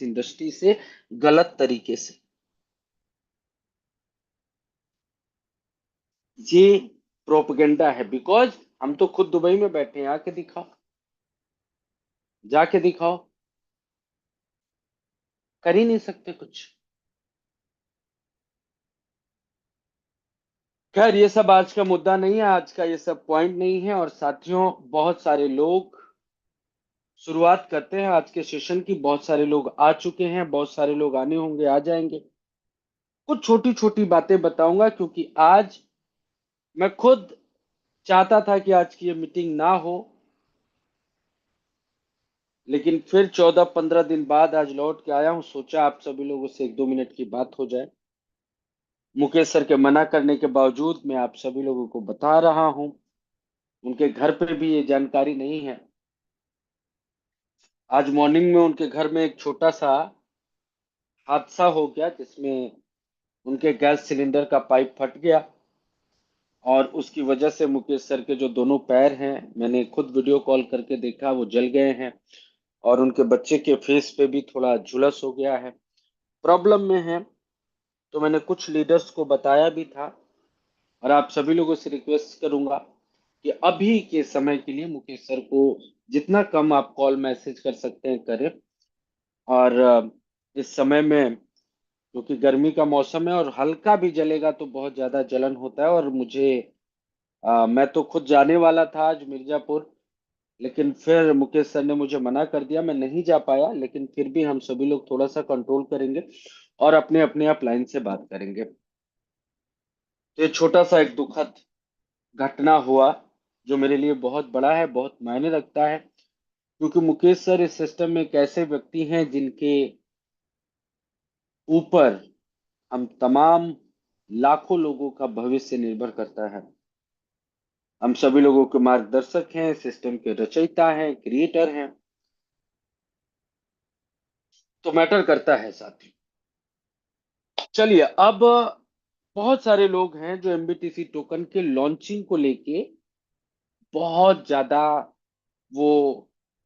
Industry से गलत तरीके से। ये प्रोपेगेंडा है। बिकॉज हम तो खुद दुबई में बैठे हैं, आके दिखाओ, जाके दिखाओ। कर ही नहीं सकते कुछ। खैर, ये सब आज का मुद्दा नहीं है, आज का ये सब पॉइंट नहीं है। और साथियों, बहुत सारे लोग शुरुआत करते हैं आज के सेशन की। बहुत सारे लोग आ चुके हैं, बहुत सारे लोग आने होंगे, आ जाएंगे। कुछ छोटी छोटी बातें बताऊंगा, क्योंकि आज मैं खुद चाहता था कि आज की ये मीटिंग ना हो, लेकिन फिर 14-15 दिन बाद आज लौट के आया हूं। सोचा आप सभी लोगों से 1-2 मिनट की बात हो जाए। मुकेश सर के मना करने के बावजूद मैं आप सभी लोगों को बता रहा हूं। उनके घर पे भी ये जानकारी नहीं है। आज मॉर्निंग में उनके घर में एक छोटा सा हादसा हो गया, जिसमें उनके गैस सिलेंडर का पाइप फट गया। और उसकी वजह से मुकेश सर के जो दोनों पैर हैं, मैंने खुद वीडियो कॉल करके देखा, वो जल गए हैं। और उनके बच्चे के फेस पे भी थोड़ा झुलस हो गया है, प्रॉब्लम में है। तो मैंने कुछ लीडर्स को बताया भी था। और आप सभी लोगों से रिक्वेस्ट करूंगा कि अभी के समय के लिए मुकेश सर को जितना कम आप कॉल मैसेज कर सकते हैं करें। और इस समय में, क्योंकि गर्मी का मौसम है और हल्का भी जलेगा तो बहुत ज्यादा जलन होता है। और मुझे मैं तो खुद जाने वाला था आज मिर्जापुर, लेकिन फिर मुकेश सर ने मुझे मना कर दिया, मैं नहीं जा पाया। लेकिन फिर भी हम सभी लोग थोड़ा सा कंट्रोल करेंगे और अपने अपने आप लाइन से बात करेंगे। तो ये छोटा सा एक दुखद घटना हुआ, जो मेरे लिए बहुत बड़ा है, बहुत मायने रखता है। क्योंकि मुकेश सर इस सिस्टम में एक ऐसे व्यक्ति हैं जिनके ऊपर हम तमाम लाखों लोगों का भविष्य निर्भर करता है। हम सभी लोगों के मार्गदर्शक हैं, सिस्टम के रचयिता हैं, क्रिएटर हैं। तो मैटर करता है साथी। चलिए, अब बहुत सारे लोग हैं जो एमबीटीसी टोकन के लॉन्चिंग को लेके बहुत ज्यादा वो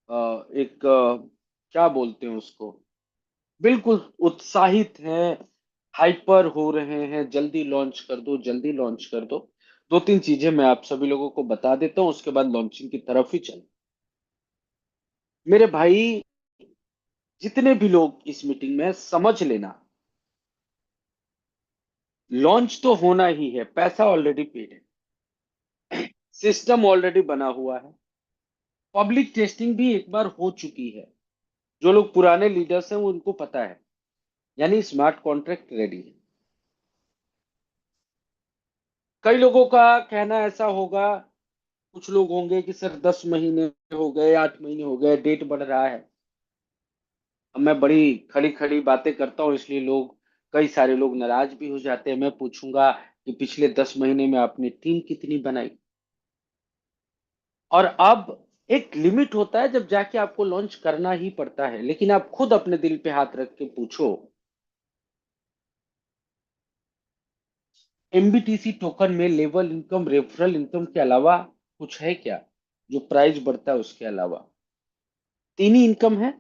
एक क्या बोलते हैं उसको, बिल्कुल उत्साहित हैं, हाइपर हो रहे हैं। जल्दी लॉन्च कर दो, जल्दी लॉन्च कर दो। दो तीन चीजें मैं आप सभी लोगों को बता देता हूँ, उसके बाद लॉन्चिंग की तरफ ही चल। मेरे भाई, जितने भी लोग इस मीटिंग में हैं, समझ लेना, लॉन्च तो होना ही है। पैसा ऑलरेडी पेड है, सिस्टम ऑलरेडी बना हुआ है, पब्लिक टेस्टिंग भी एक बार हो चुकी है। जो लोग पुराने लीडर्स हैं वो उनको पता है। यानी स्मार्ट कॉन्ट्रैक्ट रेडी है। कई लोगों का कहना ऐसा होगा, कुछ लोग होंगे कि सर 10 महीने हो गए, 8 महीने हो गए, डेट बढ़ रहा है। अब मैं बड़ी खड़ी खड़ी बातें करता हूँ, इसलिए लोग, कई सारे लोग नाराज भी हो जाते हैं। मैं पूछूंगा कि पिछले 10 महीने में आपने टीम कितनी बनाई। और अब एक लिमिट होता है जब जाके आपको लॉन्च करना ही पड़ता है। लेकिन आप खुद अपने दिल पे हाथ रख के पूछो, एमबीटीसी टोकन में लेवल इनकम, रेफरल इनकम के अलावा कुछ है क्या? जो प्राइस बढ़ता है उसके अलावा तीन ही इनकम है: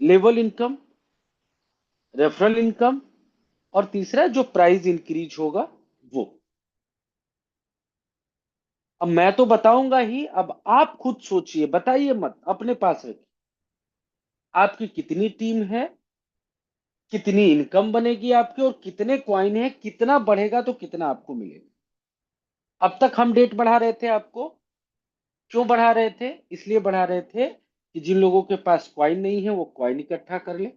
लेवल इनकम, रेफरल इनकम, और तीसरा जो प्राइस इंक्रीज होगा वो। अब मैं तो बताऊंगा ही, अब आप खुद सोचिए, बताइए मत, अपने पास रखिए। आपकी कितनी टीम है, कितनी इनकम बनेगी आपकी, और कितने क्वाइन है, कितना बढ़ेगा तो कितना आपको मिलेगा। अब तक हम डेट बढ़ा रहे थे आपको, क्यों बढ़ा रहे थे? इसलिए बढ़ा रहे थे कि जिन लोगों के पास क्वाइन नहीं है वो क्वाइन इकट्ठा कर ले,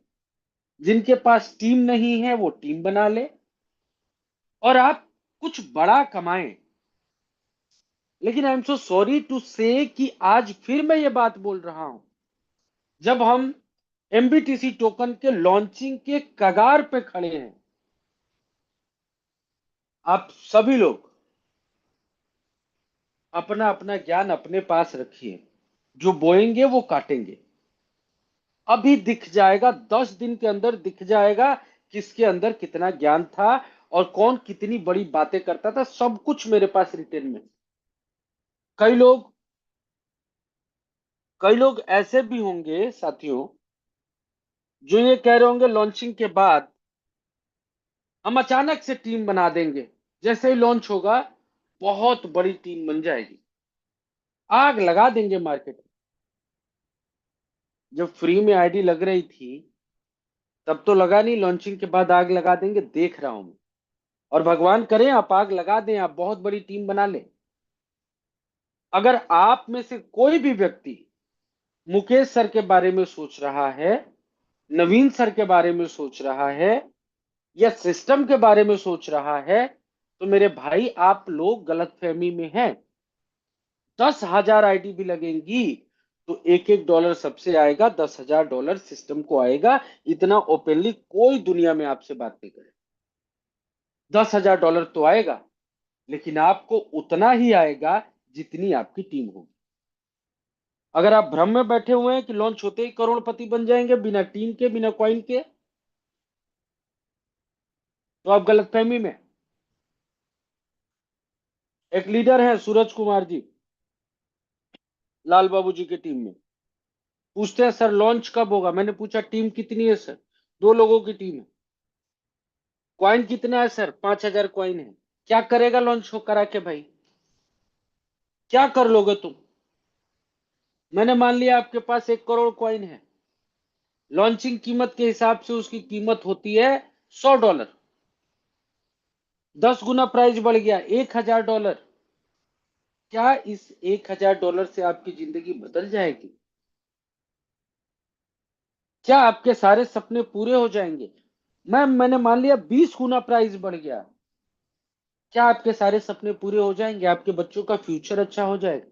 जिनके पास टीम नहीं है वो टीम बना ले, और आप कुछ बड़ा कमाएं। लेकिन I am so sorry to say कि आज फिर मैं ये बात बोल रहा हूं, जब हम एमबीटीसी टोकन के लॉन्चिंग के कगार पे खड़े हैं, आप सभी लोग अपना अपना ज्ञान अपने पास रखिए। जो बोएंगे वो काटेंगे। अभी दिख जाएगा, 10 दिन के अंदर दिख जाएगा किसके अंदर कितना ज्ञान था और कौन कितनी बड़ी बातें करता था। सब कुछ मेरे पास रिटेन में। कई लोग कई लोग ऐसे भी होंगे साथियों, जो ये कह रहे होंगे लॉन्चिंग के बाद हम अचानक से टीम बना देंगे, जैसे ही लॉन्च होगा बहुत बड़ी टीम बन जाएगी, आग लगा देंगे मार्केट में। जब फ्री में आईडी लग रही थी तब तो लगा नहीं, लॉन्चिंग के बाद आग लगा देंगे, देख रहा हूं मैं। और भगवान करे आप आग लगा दें, आप बहुत बड़ी टीम बना ले। अगर आप में से कोई भी व्यक्ति मुकेश सर के बारे में सोच रहा है, नवीन सर के बारे में सोच रहा है, या सिस्टम के बारे में सोच रहा है, तो मेरे भाई आप लोग गलतफहमी में हैं। 10,000 आईडी भी लगेंगी तो $1 सबसे आएगा, $10,000 सिस्टम को आएगा। इतना ओपनली कोई दुनिया में आपसे बात नहीं करे। $10,000 तो आएगा, लेकिन आपको उतना ही आएगा जितनी आपकी टीम होगी। अगर आप भ्रम में बैठे हुए हैं कि लॉन्च होते ही करोड़पति बन जाएंगे बिना टीम के, बिना कॉइन के, तो आप गलतफहमी में। एक लीडर है सूरज कुमार जी, लाल बाबू जी की टीम में। पूछते हैं सर लॉन्च कब होगा, मैंने पूछा टीम कितनी है सर, 2 लोगों की टीम है। कॉइन कितना है सर, 5,000 कॉइन है। क्या करेगा लॉन्च हो करा के भाई, क्या कर लोगे तुम। मैंने मान लिया आपके पास 1 करोड़ कॉइन है, लॉन्चिंग कीमत के हिसाब से उसकी कीमत होती है $100। 10 गुना प्राइस बढ़ गया, $1,000। क्या इस $1,000 से आपकी जिंदगी बदल जाएगी? क्या आपके सारे सपने पूरे हो जाएंगे? मैंने मान लिया 20 गुना प्राइस बढ़ गया, क्या आपके सारे सपने पूरे हो जाएंगे? आपके बच्चों का फ्यूचर अच्छा हो जाएगा?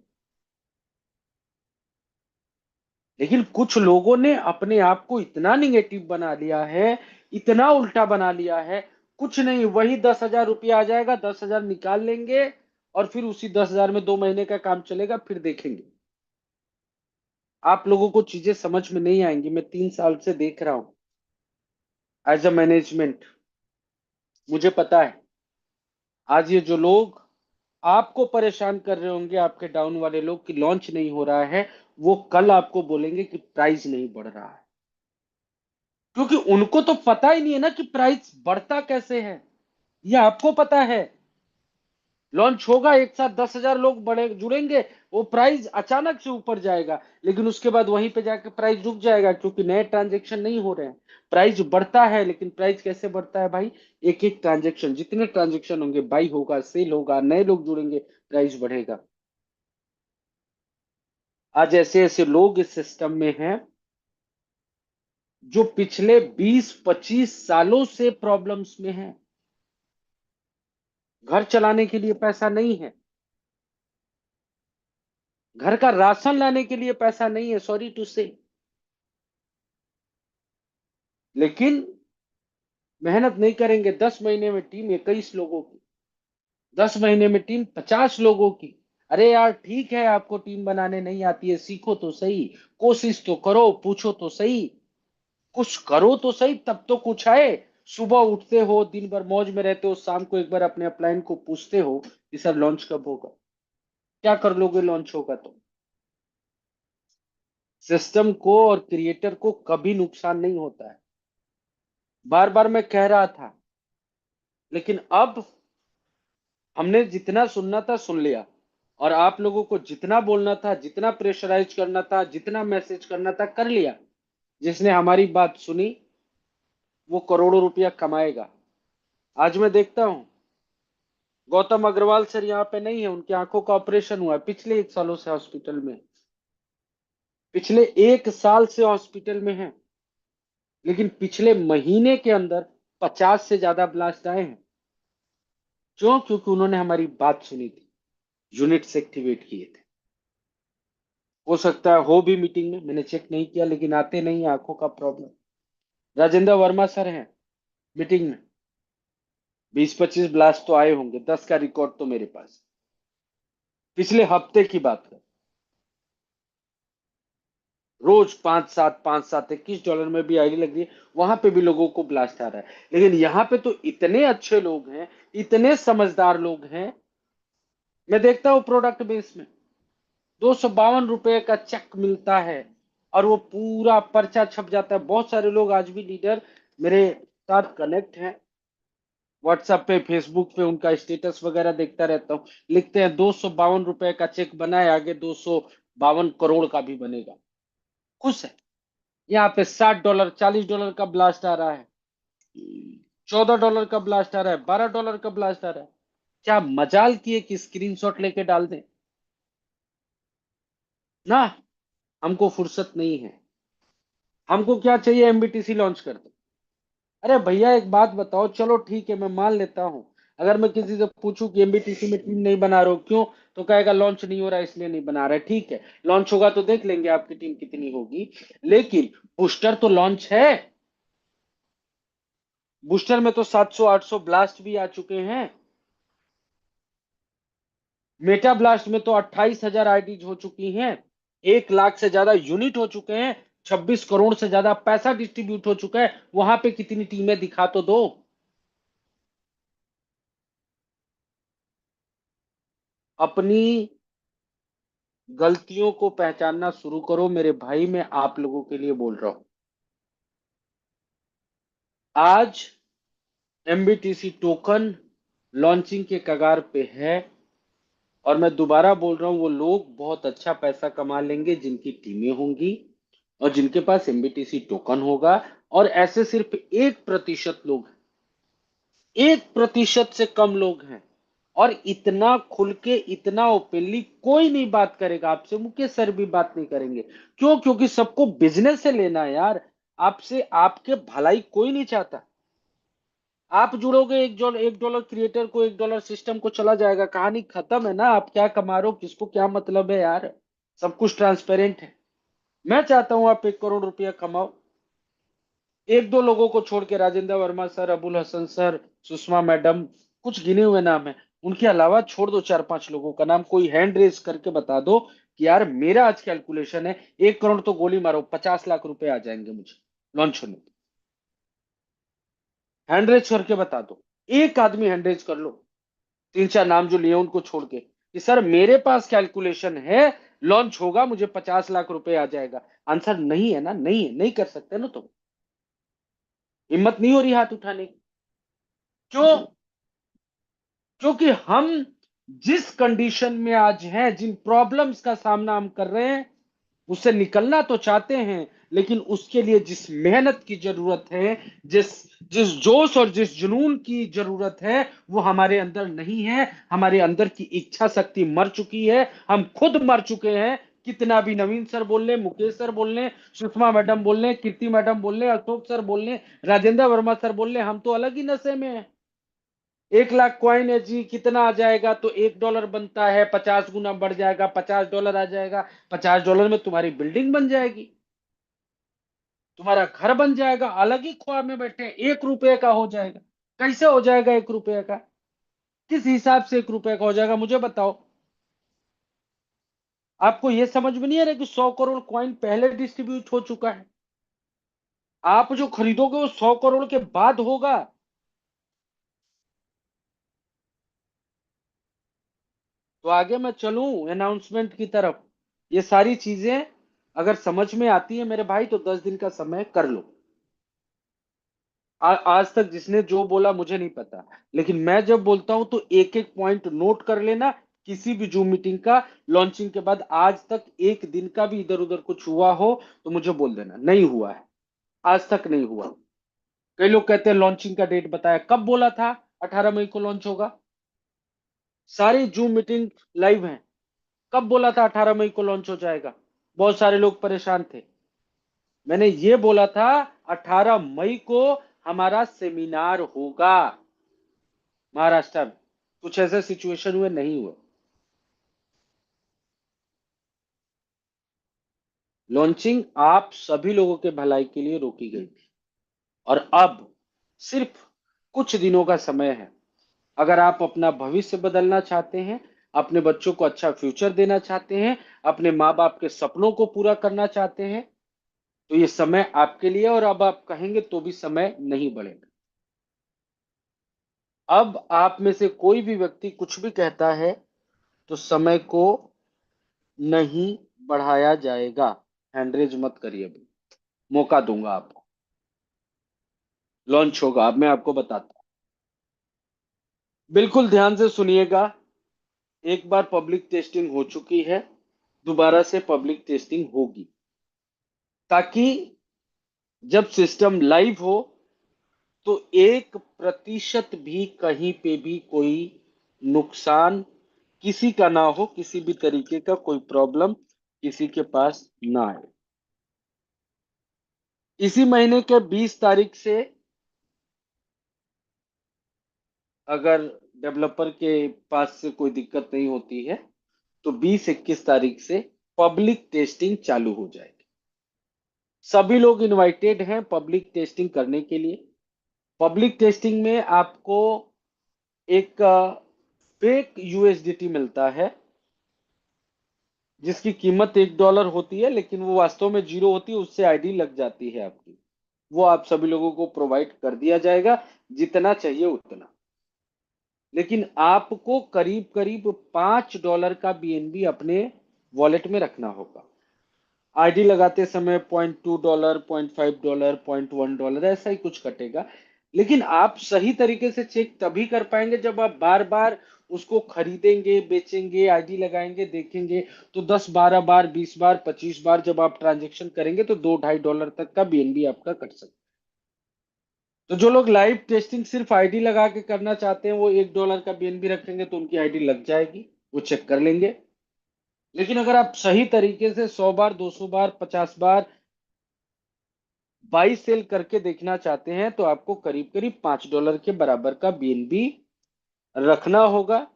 लेकिन कुछ लोगों ने अपने आप को इतना निगेटिव बना लिया है, इतना उल्टा बना लिया है। कुछ नहीं, वही 10,000 रुपया आ जाएगा, 10,000 निकाल लेंगे और फिर उसी 10,000 में 2 महीने का काम चलेगा, फिर देखेंगे। आप लोगों को चीजें समझ में नहीं आएंगी। मैं 3 साल से देख रहा हूं एज अ मैनेजमेंट, मुझे पता है। आज ये जो लोग आपको परेशान कर रहे होंगे, आपके डाउन वाले लोग कि लॉन्च नहीं हो रहा है, वो कल आपको बोलेंगे कि प्राइस नहीं बढ़ रहा है। क्योंकि उनको तो पता ही नहीं है ना कि प्राइस बढ़ता कैसे है। ये आपको पता है, लॉन्च होगा एक साथ 10,000 लोग बड़े जुड़ेंगे, वो प्राइस अचानक से ऊपर जाएगा, लेकिन उसके बाद वहीं पे जाके प्राइस रुक जाएगा, क्योंकि नए ट्रांजेक्शन नहीं हो रहे हैं। प्राइस बढ़ता है, लेकिन प्राइस कैसे बढ़ता है भाई? एक एक ट्रांजेक्शन, जितने ट्रांजेक्शन होंगे, बाई होगा, सेल होगा, नए लोग जुड़ेंगे, प्राइस बढ़ेगा। आज ऐसे ऐसे लोग इस सिस्टम में हैं जो पिछले 20-25 सालों से प्रॉब्लम्स में हैं। घर चलाने के लिए पैसा नहीं है, घर का राशन लाने के लिए पैसा नहीं है, सॉरी टू से। लेकिन मेहनत नहीं करेंगे। 10 महीने में टीम 21 लोगों की, 10 महीने में टीम 50 लोगों की। अरे यार ठीक है, आपको टीम बनाने नहीं आती है, सीखो तो सही, कोशिश तो करो, पूछो तो सही, कुछ करो तो सही, तब तो कुछ आए। सुबह उठते हो, दिन भर मौज में रहते हो, शाम को एक बार अपने अपलाइन को पूछते हो कि सर लॉन्च कब होगा। क्या कर लोगे लॉन्च होगा तो? सिस्टम को और क्रिएटर को कभी नुकसान नहीं होता है। बार बार मैं कह रहा था, लेकिन अब हमने जितना सुनना था सुन लिया, और आप लोगों को जितना बोलना था, जितना प्रेशराइज करना था, जितना मैसेज करना था, कर लिया। जिसने हमारी बात सुनी वो करोड़ों रुपया कमाएगा। आज मैं देखता हूं गौतम अग्रवाल सर यहाँ पे नहीं है, उनकी आंखों का ऑपरेशन हुआ है, पिछले 1 सालों से हॉस्पिटल में, पिछले 1 साल से हॉस्पिटल में है। लेकिन पिछले महीने के अंदर 50 से ज्यादा ब्लास्ट आए हैं। क्यों? क्योंकि उन्होंने हमारी बात सुनी थी, यूनिट्स एक्टिवेट किए थे। हो सकता है हो भी मीटिंग में, मैंने चेक नहीं किया, लेकिन आते नहीं, आंखों का प्रॉब्लम। राजेंद्र वर्मा सर हैं मीटिंग में, 20-25 ब्लास्ट तो आए होंगे, 10 का रिकॉर्ड तो मेरे पास, पिछले हफ्ते की बात है। रोज 5-7 5-7 $21 में भी आईडी लग रही है, वहां पे भी लोगों को ब्लास्ट आ रहा है। लेकिन यहाँ पे तो इतने अच्छे लोग हैं, इतने समझदार लोग हैं। मैं देखता हूँ प्रोडक्ट बेस में ₹252 का चेक मिलता है, और वो पूरा पर्चा छप जाता है। बहुत सारे लोग आज भी लीडर मेरे साथ कनेक्ट हैं, व्हाट्सएप पे फेसबुक पे उनका स्टेटस वगैरह देखता रहता हूँ। लिखते हैं 252 रुपए का चेक बनाए, आगे 252 करोड़ का भी बनेगा। खुश है। यहाँ पे $60, $40 का ब्लास्ट आ रहा है, $14 का ब्लास्ट आ रहा है, $12 का ब्लास्ट आ रहा है। क्या मजाल की एक स्क्रीनशॉट लेके डाल दें ना। हमको फुर्सत नहीं है। हमको क्या चाहिए, एमबीटीसी लॉन्च कर दो। अरे भैया एक बात बताओ, चलो ठीक है मैं मान लेता हूं, अगर मैं किसी से पूछूं कि एमबीटीसी में टीम नहीं बना रहे हो क्यों, तो कहेगा लॉन्च नहीं हो रहा इसलिए नहीं बना रहा है। ठीक है, लॉन्च होगा तो देख लेंगे आपकी टीम कितनी होगी। लेकिन बूस्टर तो लॉन्च है। बूस्टर में तो 700 800 ब्लास्ट भी आ चुके हैं। मेटा ब्लास्ट में तो 28,000 आईडीज हो चुकी हैं। 1 लाख से ज्यादा यूनिट हो चुके हैं। 26 करोड़ से ज्यादा पैसा डिस्ट्रीब्यूट हो चुका है। वहां पे कितनी टीमें दिखा तो दो। अपनी गलतियों को पहचानना शुरू करो मेरे भाई, मैं आप लोगों के लिए बोल रहा हूं। आज एमबीटीसी टोकन लॉन्चिंग के कगार पे है, और मैं दोबारा बोल रहा हूं वो लोग बहुत अच्छा पैसा कमा लेंगे जिनकी टीमें होंगी और जिनके पास एमबीटीसी टोकन होगा। और ऐसे सिर्फ 1% लोग हैं, 1% से कम लोग हैं। और इतना खुल के, इतना ओपनली कोई नहीं बात करेगा आपसे, मुकेश सर भी बात नहीं करेंगे। क्यों? क्योंकि सबको बिजनेस से लेना है यार। आपसे आपके भलाई कोई नहीं चाहता। आप जुड़ोगे $1 क्रिएटर को, $1 सिस्टम को, चला जाएगा, कहानी खत्म है ना। आप क्या कमा रहे हो, किसको क्या मतलब है यार। सब कुछ ट्रांसपेरेंट है। मैं चाहता हूं आप 1 करोड़ रुपया कमाओ। एक दो लोगों को छोड़ के, Rajendra Verma sir, Abul Hasan sir, Sushma madam, कुछ गिने हुए नाम है, उनके अलावा छोड़ दो 4 5 लोगों का नाम। कोई हैंड रेस करके बता दो कि यार मेरा आज कैलकुलेशन है 1 करोड़ तो गोली मारो 50 लाख रुपए आ जाएंगे मुझे लॉन्च होने। हैंड रेस करके बता दो। एक आदमी हैंड रेस कर लो, 3 4 नाम जो लिए उनको छोड़ के, कि सर मेरे पास कैलकुलेशन है, लॉन्च होगा मुझे 50 लाख रुपए आ जाएगा। आंसर नहीं है ना, नहीं है, नहीं कर सकते ना तुम। हिम्मत नहीं हो रही हाथ उठाने की। क्यों? क्योंकि हम जिस कंडीशन में आज हैं, जिन प्रॉब्लम्स का सामना हम कर रहे हैं, उससे निकलना तो चाहते हैं, लेकिन उसके लिए जिस मेहनत की जरूरत है, जिस जिस जोश और जिस जुनून की जरूरत है, वो हमारे अंदर नहीं है। हमारे अंदर की इच्छा शक्ति मर चुकी है, हम खुद मर चुके हैं। कितना भी नवीन सर बोल ले, मुकेश सर बोल ले, सुषमा मैडम बोल ले, कीर्ति मैडम बोल ले, अशोक सर बोल ले, राजेंद्र वर्मा सर बोल ले, हम तो अलग ही नशे में हैं। 1 लाख कॉइन है जी, कितना आ जाएगा, तो $1 बनता है, 50 गुना बढ़ जाएगा, $50 आ जाएगा। $50 में तुम्हारी बिल्डिंग बन जाएगी, तुम्हारा घर बन जाएगा। अलग ही ख्वाब में बैठे हैं। 1 रुपए का हो जाएगा। कैसे हो जाएगा 1 रुपए का? किस हिसाब से 1 रुपए का हो जाएगा मुझे बताओ। आपको यह समझ में नहीं आ रहा कि 100 करोड़ कॉइन पहले डिस्ट्रीब्यूट हो चुका है। आप जो खरीदोगे वो 100 करोड़ के बाद होगा। तो आगे मैं चलूं अनाउंसमेंट की तरफ। ये सारी चीजें अगर समझ में आती है मेरे भाई, तो 10 दिन का समय कर लो। आज तक जिसने जो बोला मुझे नहीं पता, लेकिन मैं जब बोलता हूं तो एक एक पॉइंट नोट कर लेना। किसी भी जूम मीटिंग का लॉन्चिंग के बाद आज तक एक दिन का भी इधर उधर कुछ हुआ हो तो मुझे बोल देना, नहीं हुआ है, आज तक नहीं हुआ। कई लोग कहते हैं लॉन्चिंग का डेट बताया, कब बोला था 18 मई को लॉन्च होगा? सारी जूम मीटिंग लाइव है। कब बोला था 18 मई को लॉन्च हो जाएगा? बहुत सारे लोग परेशान थे। मैंने ये बोला था 18 मई को हमारा सेमिनार होगा महाराष्ट्र में। कुछ ऐसे सिचुएशन हुए, नहीं हुए। लॉन्चिंग आप सभी लोगों के भलाई के लिए रोकी गई थी, और अब सिर्फ कुछ दिनों का समय है। अगर आप अपना भविष्य बदलना चाहते हैं, अपने बच्चों को अच्छा फ्यूचर देना चाहते हैं, अपने माँ बाप के सपनों को पूरा करना चाहते हैं, तो ये समय आपके लिए। और अब आप कहेंगे तो भी समय नहीं बढ़ेगा। अब आप में से कोई भी व्यक्ति कुछ भी कहता है तो समय को नहीं बढ़ाया जाएगा। हैंडरेज मत करिए, अभी मौका दूंगा आपको। लॉन्च होगा, अब मैं आपको बताता हूँ। बिल्कुल ध्यान से सुनिएगा। एक बार पब्लिक टेस्टिंग हो चुकी है, दोबारा से पब्लिक टेस्टिंग होगी, ताकि जब सिस्टम लाइव हो तो 1% भी कहीं पे भी कोई नुकसान किसी का ना हो, किसी भी तरीके का कोई प्रॉब्लम किसी के पास ना आए। इसी महीने के 20 तारीख से, अगर डेवलपर के पास से कोई दिक्कत नहीं होती है, तो 20-21 तारीख से पब्लिक टेस्टिंग चालू हो जाएगी। सभी लोग इनवाइटेड हैं पब्लिक टेस्टिंग करने के लिए। पब्लिक टेस्टिंग में आपको एक फेक यूएसडीटी मिलता है, जिसकी कीमत $1 होती है, लेकिन वो वास्तव में 0 होती है, उससे आईडी लग जाती है आपकी। वो आप सभी लोगों को प्रोवाइड कर दिया जाएगा, जितना चाहिए उतना। लेकिन आपको करीब करीब $5 का बीएनबी अपने वॉलेट में रखना होगा। आईडी लगाते समय $0.2, $0.5, $0.1 ऐसा ही कुछ कटेगा। लेकिन आप सही तरीके से चेक तभी कर पाएंगे जब आप बार बार उसको खरीदेंगे, बेचेंगे, आईडी लगाएंगे, देखेंगे। तो 10-12 बार, 20 बार, 25 बार जब आप ट्रांजेक्शन करेंगे तो $2-2.5 तक का बीएनबी आपका कट सकता है। तो जो लोग लाइव टेस्टिंग सिर्फ आईडी लगा के करना चाहते हैं, वो $1 का बीएनबी रखेंगे तो उनकी आईडी लग जाएगी, वो चेक कर लेंगे। लेकिन अगर आप सही तरीके से 100 बार, 200 बार, 50 बार बाई सेल करके देखना चाहते हैं, तो आपको करीब करीब $5 के बराबर का बीएनबी रखना होगा।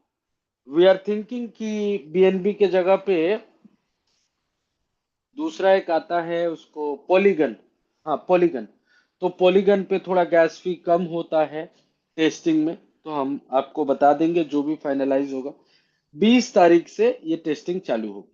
वी आर थिंकिंग कि बीएनबी के जगह पे दूसरा एक आता है, उसको पॉलीगन। हाँ, पॉलीगन। तो पॉलीगन पे थोड़ा गैस फी कम होता है टेस्टिंग में, तो हम आपको बता देंगे जो भी फाइनलाइज होगा। 20 तारीख से ये टेस्टिंग चालू होगी।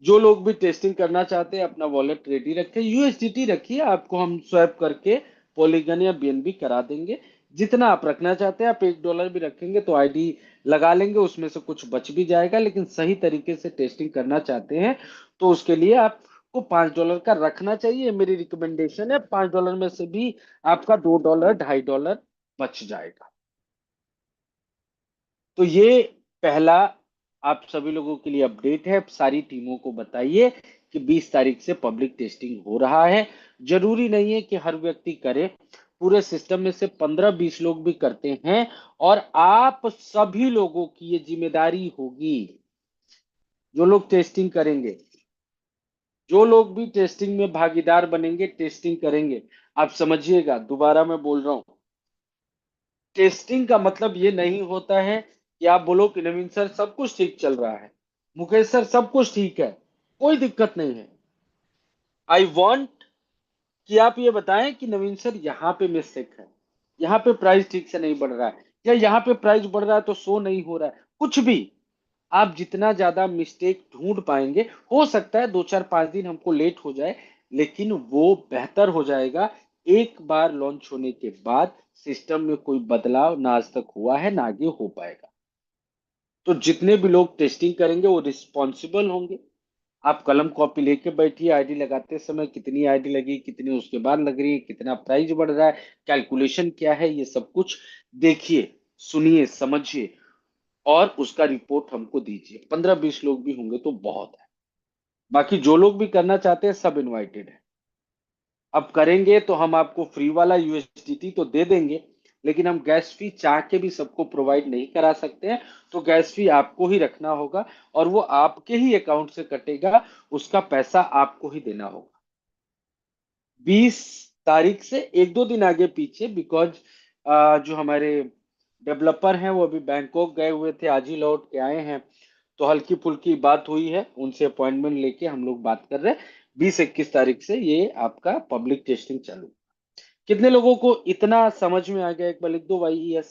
जो लोग भी टेस्टिंग करना चाहते हैं अपना वॉलेट रेडी रखें, यूएसडीटी रखिए, आपको हम स्वैप करके पॉलीगन या बीएनबी करा देंगे। जितना आप रखना चाहते हैं, आप $1 भी रखेंगे तो आईडी लगा लेंगे, उसमें से कुछ बच भी जाएगा। लेकिन सही तरीके से टेस्टिंग करना चाहते हैं तो उसके लिए आपको $5 का रखना चाहिए, मेरी रिकमेंडेशन है। $5 में से भी आपका $2, $2.5 बच जाएगा। तो ये पहला आप सभी लोगों के लिए अपडेट है। सारी टीमों को बताइए कि 20 तारीख से पब्लिक टेस्टिंग हो रहा है। जरूरी नहीं है कि हर व्यक्ति करे, पूरे सिस्टम में से 15-20 लोग भी करते हैं, और आप सभी लोगों की ये जिम्मेदारी होगी। जो लोग टेस्टिंग करेंगे, जो लोग भी टेस्टिंग में भागीदार बनेंगे, टेस्टिंग करेंगे, आप समझिएगा, दोबारा मैं बोल रहा हूं, टेस्टिंग का मतलब ये नहीं होता है कि आप बोलो कि नवीन सर सब कुछ ठीक चल रहा है, मुकेश सर सब कुछ ठीक है, कोई दिक्कत नहीं है। आई वांट कि आप ये बताएं कि नवीन सर यहाँ पे मिस्टेक है, यहाँ पे प्राइस ठीक से नहीं बढ़ रहा है, या यहाँ पे प्राइस बढ़ रहा है तो शो नहीं हो रहा है, कुछ भी। आप जितना ज्यादा मिस्टेक ढूंढ पाएंगे, हो सकता है 2-4-5 दिन हमको लेट हो जाए, लेकिन वो बेहतर हो जाएगा। एक बार लॉन्च होने के बाद सिस्टम में कोई बदलाव ना आज तक हुआ है, ना आगे हो पाएगा। तो जितने भी लोग टेस्टिंग करेंगे वो रिस्पॉन्सिबल होंगे। आप कलम कॉपी लेके बैठिए, आईडी लगाते समय कितनी आईडी लगी, कितनी उसके बाद लग रही है, कितना प्राइस बढ़ रहा है, कैलकुलेशन क्या है, ये सब कुछ देखिए, सुनिए, समझिए, और उसका रिपोर्ट हमको दीजिए। 15-20 लोग भी होंगे तो बहुत है। बाकी जो लोग भी करना चाहते हैं सब इनवाइटेड है। अब करेंगे तो हम आपको फ्री वाला यूएसडीटी तो दे देंगे, लेकिन हम गैस फी चाह के भी सबको प्रोवाइड नहीं करा सकते हैं। तो गैस फी आपको ही रखना होगा, और वो आपके ही अकाउंट से कटेगा, उसका पैसा आपको ही देना होगा। 20 तारीख से 1-2 दिन आगे पीछे, बिकॉज जो हमारे डेवलपर हैं वो अभी बैंकॉक गए हुए थे, आज ही लौट के आए हैं। तो हल्की फुल्की बात हुई है, उनसे अपॉइंटमेंट लेके हम लोग बात कर रहे हैं। 20-21 तारीख से ये आपका पब्लिक टेस्टिंग चालू। कितने लोगों को इतना समझ में आ गया, एक बार लिख दो YES,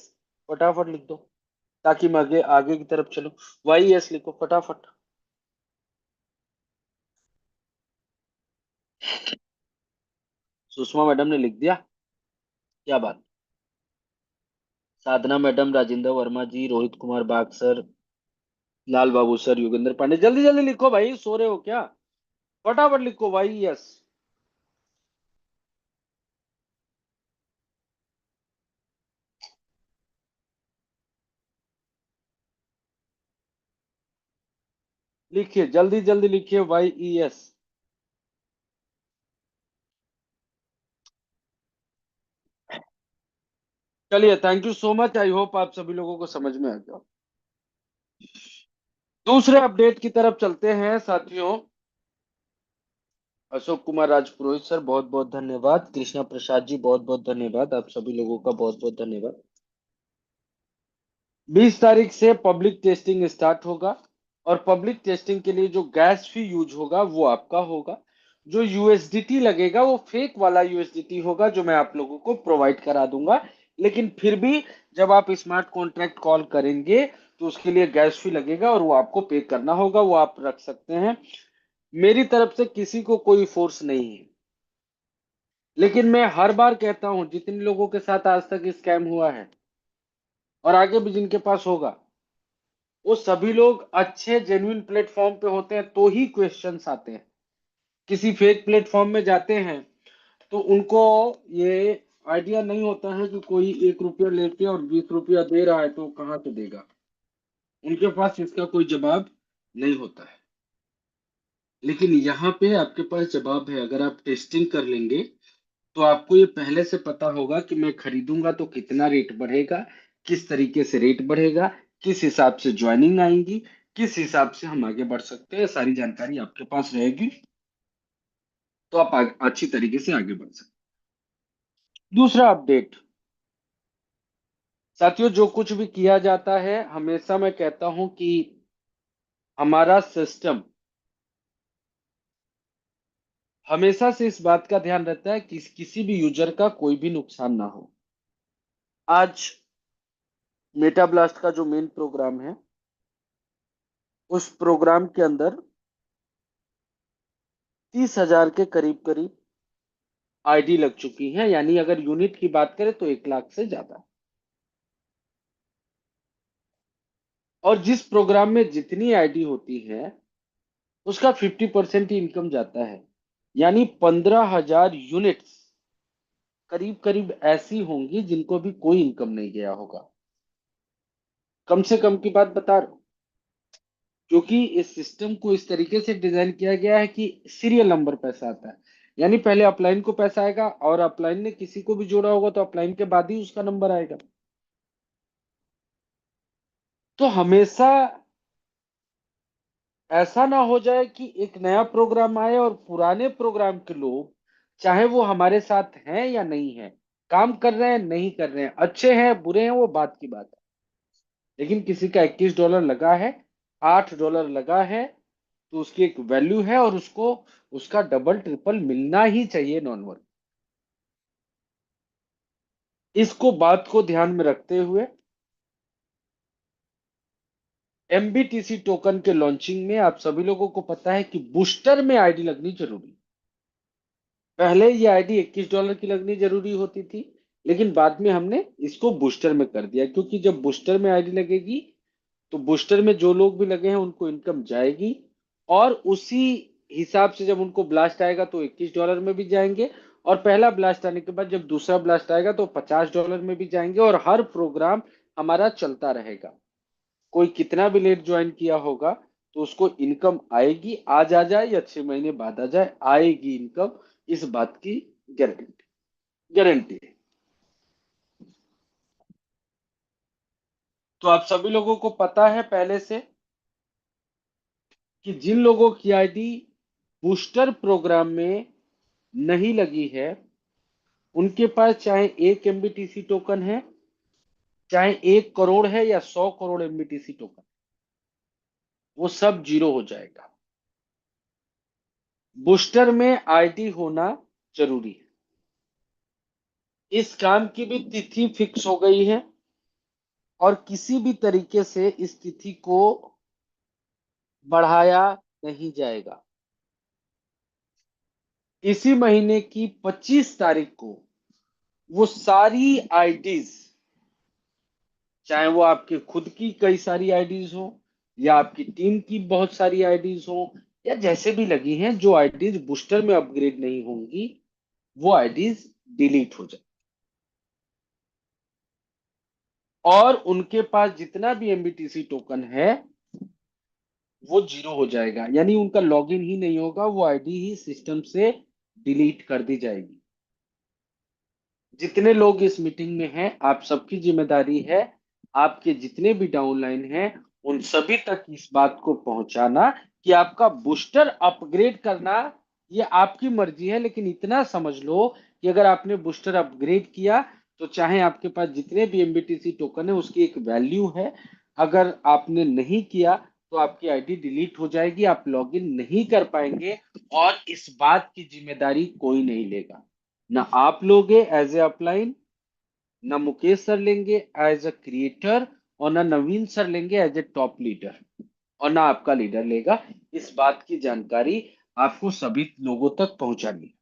फटाफट लिख दो, ताकि मैं आगे आगे की तरफ चलूं। YES लिखो फटाफट। सुषमा मैडम ने लिख दिया, क्या बात। साधना मैडम, राजेंद्र वर्मा जी, रोहित कुमार बाग सर, लाल बाबू सर, योगेंद्र पांडे, जल्दी जल्दी लिखो भाई, सो रहे हो क्या? फटाफट लिखो भाई, यस। लिखिए, जल्दी जल्दी लिखिए, YES। चलिए, thank you so much, I hope आप सभी लोगों को समझ में आ गया। दूसरे अपडेट की तरफ चलते हैं साथियों। अशोक कुमार राजपुरोहित सर, बहुत बहुत धन्यवाद। कृष्णा प्रसाद जी, बहुत बहुत धन्यवाद। आप सभी लोगों का बहुत बहुत धन्यवाद। 20 तारीख से पब्लिक टेस्टिंग स्टार्ट होगा, और पब्लिक टेस्टिंग के लिए जो गैस फी यूज होगा वो आपका होगा। जो यूएसडीटी लगेगा वो फेक वाला यूएसडीटी होगा, जो मैं आप लोगों को प्रोवाइड करा दूंगा। लेकिन फिर भी जब आप स्मार्ट कॉन्ट्रैक्ट कॉल करेंगे तो उसके लिए गैस फी लगेगा, और वो आपको पे करना होगा, वो आप रख सकते हैं। मेरी तरफ से किसी को कोई फोर्स नहीं है। लेकिन मैं हर बार कहता हूं, जितने लोगों के साथ आज तक स्कैम हुआ है और आगे भी जिनके पास होगा, वो सभी लोग अच्छे जेन्युइन प्लेटफॉर्म पे होते हैं तो ही क्वेश्चंस आते हैं। किसी फेक प्लेटफॉर्म में जाते हैं तो उनको ये आइडिया नहीं होता है कि कोई 1 रुपया लेके और 20 रुपया दे रहा है तो कहाँ से देगा। उनके पास इसका कोई जवाब नहीं होता है। लेकिन यहाँ पे आपके पास जवाब है। अगर आप टेस्टिंग कर लेंगे तो आपको ये पहले से पता होगा कि मैं खरीदूंगा तो कितना रेट बढ़ेगा, किस तरीके से रेट बढ़ेगा, किस हिसाब से ज्वाइनिंग आएंगी, किस हिसाब से हम आगे बढ़ सकते हैं, सारी जानकारी आपके पास रहेगी। तो आप अच्छी तरीके से आगे बढ़ सकते हैं। दूसरा अपडेट साथियों, जो कुछ भी किया जाता है, हमेशा मैं कहता हूं कि हमारा सिस्टम हमेशा से इस बात का ध्यान रहता है कि किसी भी यूजर का कोई भी नुकसान ना हो। आज मेटा ब्लास्ट का जो मेन प्रोग्राम है, उस प्रोग्राम के अंदर 30,000 के करीब करीब आईडी लग चुकी हैं। यानी अगर यूनिट की बात करें तो 1 लाख से ज्यादा। और जिस प्रोग्राम में जितनी आईडी होती है उसका 50% ही इनकम जाता है। यानी 15,000 यूनिट्स करीब करीब ऐसी होंगी जिनको भी कोई इनकम नहीं गया होगा। कम से कम की बात बता रहा हूं, क्योंकि इस सिस्टम को इस तरीके से डिजाइन किया गया है कि सीरियल नंबर पैसा आता है। यानी पहले अपलाइन को पैसा आएगा, और अपलाइन ने किसी को भी जोड़ा होगा तो अपलाइन के बाद ही उसका नंबर आएगा। तो हमेशा ऐसा ना हो जाए कि एक नया प्रोग्राम आए और पुराने प्रोग्राम के लोग, चाहे वो हमारे साथ हैं या नहीं है, काम कर रहे हैं नहीं कर रहे हैं, अच्छे हैं बुरे हैं, वो बात की बात है, लेकिन किसी का $21 लगा है, $8 लगा है, तो उसकी एक वैल्यू है, और उसको उसका डबल ट्रिपल मिलना ही चाहिए नॉन वर्क। इसको बात को ध्यान में रखते हुए एमबीटीसी टोकन के लॉन्चिंग में आप सभी लोगों को पता है कि बूस्टर में आईडी लगनी जरूरी है। पहले ये आईडी $21 की लगनी जरूरी होती थी, लेकिन बाद में हमने इसको बूस्टर में कर दिया, क्योंकि जब बूस्टर में आईडी लगेगी तो बूस्टर में जो लोग भी लगे हैं उनको इनकम जाएगी, और उसी हिसाब से जब उनको ब्लास्ट आएगा तो $21 में भी जाएंगे, और पहला ब्लास्ट आने के बाद जब दूसरा ब्लास्ट आएगा तो $50 में भी जाएंगे, और हर प्रोग्राम हमारा चलता रहेगा। कोई कितना भी लेट ज्वाइन किया होगा तो उसको इनकम आएगी, आज आ जाए या 6 महीने बाद आ जाए, आएगी इनकम। इस बात की गारंटी, गारंटी है। तो आप सभी लोगों को पता है पहले से कि जिन लोगों की आईडी बूस्टर प्रोग्राम में नहीं लगी है, उनके पास चाहे 1 MBTC टोकन है, चाहे 1 करोड़ है, या 100 करोड़ MBTC टोकन, वो सब जीरो हो जाएगा। बूस्टर में आईडी होना जरूरी है। इस काम की भी तिथि फिक्स हो गई है, और किसी भी तरीके से इस तिथि को बढ़ाया नहीं जाएगा। इसी महीने की 25 तारीख को वो सारी आईडीज, चाहे वो आपके खुद की कई सारी आईडीज हो, या आपकी टीम की बहुत सारी आईडीज हो, या जैसे भी लगी हैं, जो आईडीज बूस्टर में अपग्रेड नहीं होंगी वो आईडीज डिलीट हो जाए, और उनके पास जितना भी एमबीटीसी टोकन है वो जीरो हो जाएगा, यानी उनका लॉगिन ही नहीं होगा, वो आईडी ही सिस्टम से डिलीट कर दी जाएगी। जितने लोग इस मीटिंग में हैं, आप सबकी जिम्मेदारी है, आपके जितने भी डाउनलाइन हैं उन सभी तक इस बात को पहुंचाना कि आपका बूस्टर अपग्रेड करना ये आपकी मर्जी है, लेकिन इतना समझ लो कि अगर आपने बूस्टर अपग्रेड किया तो चाहे आपके पास जितने भी एमबीटीसी टोकन है उसकी एक वैल्यू है, अगर आपने नहीं किया तो आपकी आईडी डिलीट हो जाएगी, आप लॉगिन नहीं कर पाएंगे, और इस बात की जिम्मेदारी कोई नहीं लेगा। ना आप लोगे एज ए अपलाइन, ना मुकेश सर लेंगे एज अ क्रिएटर, और ना नवीन सर लेंगे एज ए टॉप लीडर, और ना आपका लीडर लेगा। इस बात की जानकारी आपको सभी लोगों तक पहुंचानी है।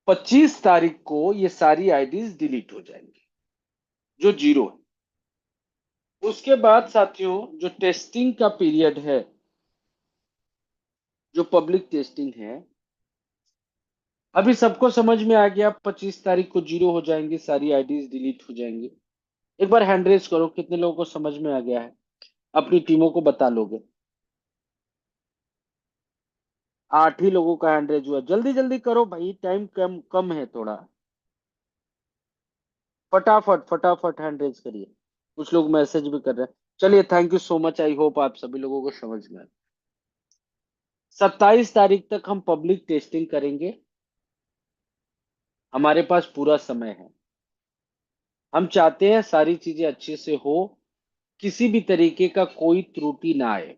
25 तारीख को ये सारी आईडीज डिलीट हो जाएंगी जो जीरो है। उसके बाद साथियों, जो टेस्टिंग का पीरियड है, जो पब्लिक टेस्टिंग है, अभी सबको समझ में आ गया 25 तारीख को जीरो हो जाएंगी, सारी आईडीज डिलीट हो जाएंगी। एक बार हैंड रेज करो, कितने लोगों को समझ में आ गया है, अपनी टीमों को बता लोगे। 8 ही लोगों का हैंड रेज हुआ, जल्दी जल्दी करो भाई, टाइम कम कम है थोड़ा, फटाफट फटाफट हैंड रेज करिए। कुछ लोग मैसेज भी कर रहे हैं। चलिए, thank you so much, I hope आप सभी लोगों को समझ में आए। 27 तारीख तक हम पब्लिक टेस्टिंग करेंगे, हमारे पास पूरा समय है। हम चाहते हैं सारी चीजें अच्छे से हो, किसी भी तरीके का कोई त्रुटि ना आए।